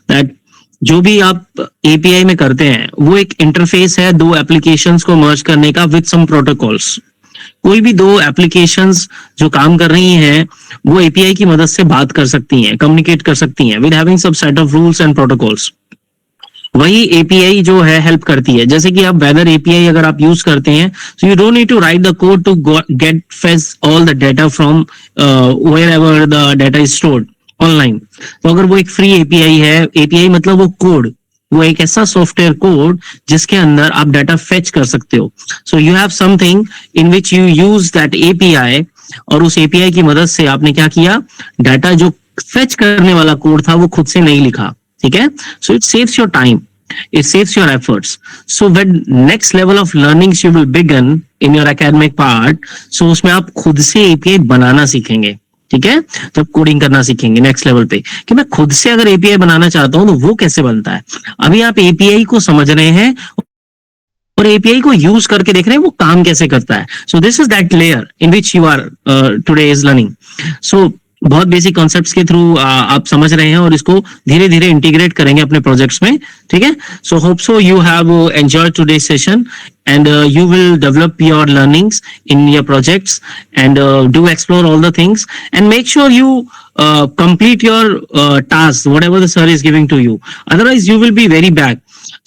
that जो भी आप API में करते हैं वो एक इंटरफेस है दो एप्लीकेशंस को मर्ज करने का विद सम प्रोटोकॉल्स। कोई भी दो एप्लीकेशंस जो काम कर रही हैं वो एपीआई की मदद से बात कर सकती हैं, कम्युनिकेट कर सकती हैं विद हैविंग सब set of rules and protocols. वही एपीआई जो है हेल्प करती है। जैसे कि आप वेदर एपीआई अगर आप यूज करते हैं, so you don't need to write the code to get fetch all the data from wherever the data is stored online. तो अगर वो एक फ्री एपीआई है, एपीआई मतलब वो कोड, वो एक ऐसा सॉफ्टवेयर कोड जिसके अंदर आप डाटा फेच कर सकते हो। So you have something in which you use that API, और उस एपीआई की मदद से आपने क्या किया, डाटा जो फेच करने वाला कोड था वो खुद से नहीं लिखा, ठीक है। So it saves your time, it saves your efforts. So when next level of learnings you will begin in your academic part, so उसमें आप खुद से API बनाना सीखेंगे, ठीक है। जब कोडिंग करना सीखेंगे नेक्स्ट लेवल पे कि मैं खुद से अगर एपीआई बनाना चाहता हूं तो वो कैसे बनता है। अभी आप एपीआई को समझ रहे हैं और एपीआई को यूज करके देख रहे हैं वो काम कैसे करता है। So this is that layer in which you are today is learning. So बहुत बेसिक कॉन्सेप्ट्स के थ्रू आप समझ रहे हैं और इसको धीरे धीरे इंटीग्रेट करेंगे अपने प्रोजेक्ट्स में, ठीक है। So hope so you have enjoyed today's session and you will develop your learnings in your projects and do explore all the things and make sure you complete your tasks whatever the sir is giving to you, otherwise you will be very back.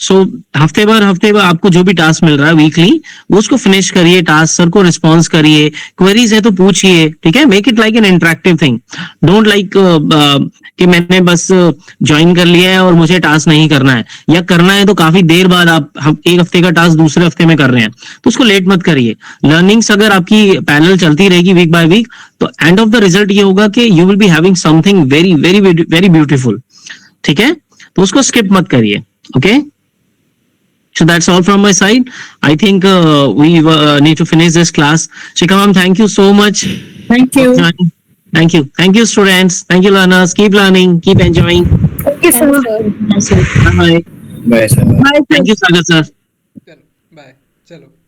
So हफ्ते भर आपको जो भी टास्क मिल रहा है वीकली वो उसको फिनिश करिए, टास्क सर को रिस्पॉन्स करिए, क्वेरीज है तो पूछिए, ठीक है। Make it like an interactive thing, don't like कि मैंने बस ज्वाइन कर लिया है और मुझे टास्क नहीं करना है, या करना है तो काफी देर बाद आप एक हफ्ते का टास्क दूसरे हफ्ते में कर रहे हैं तो उसको लेट मत करिए। लर्निंग्स अगर आपकी पैरेलल चलती रहेगी वीक बाय वीक तो एंड ऑफ द रिजल्ट ये होगा कि you will be having something very very very beautiful, ठीक है। तो उसको स्किप मत करिए, okay. So that's all from my side. I think we need to finish this class. Shikha ma'am, thank you so much. Thank you. Thank you. Thank you, students. Thank you, learners. Keep learning. Keep enjoying. Thank you, sir. Bye. Bye, sir. Bye, sir. Thank you, Sagar sir. चलो बाय, चलो।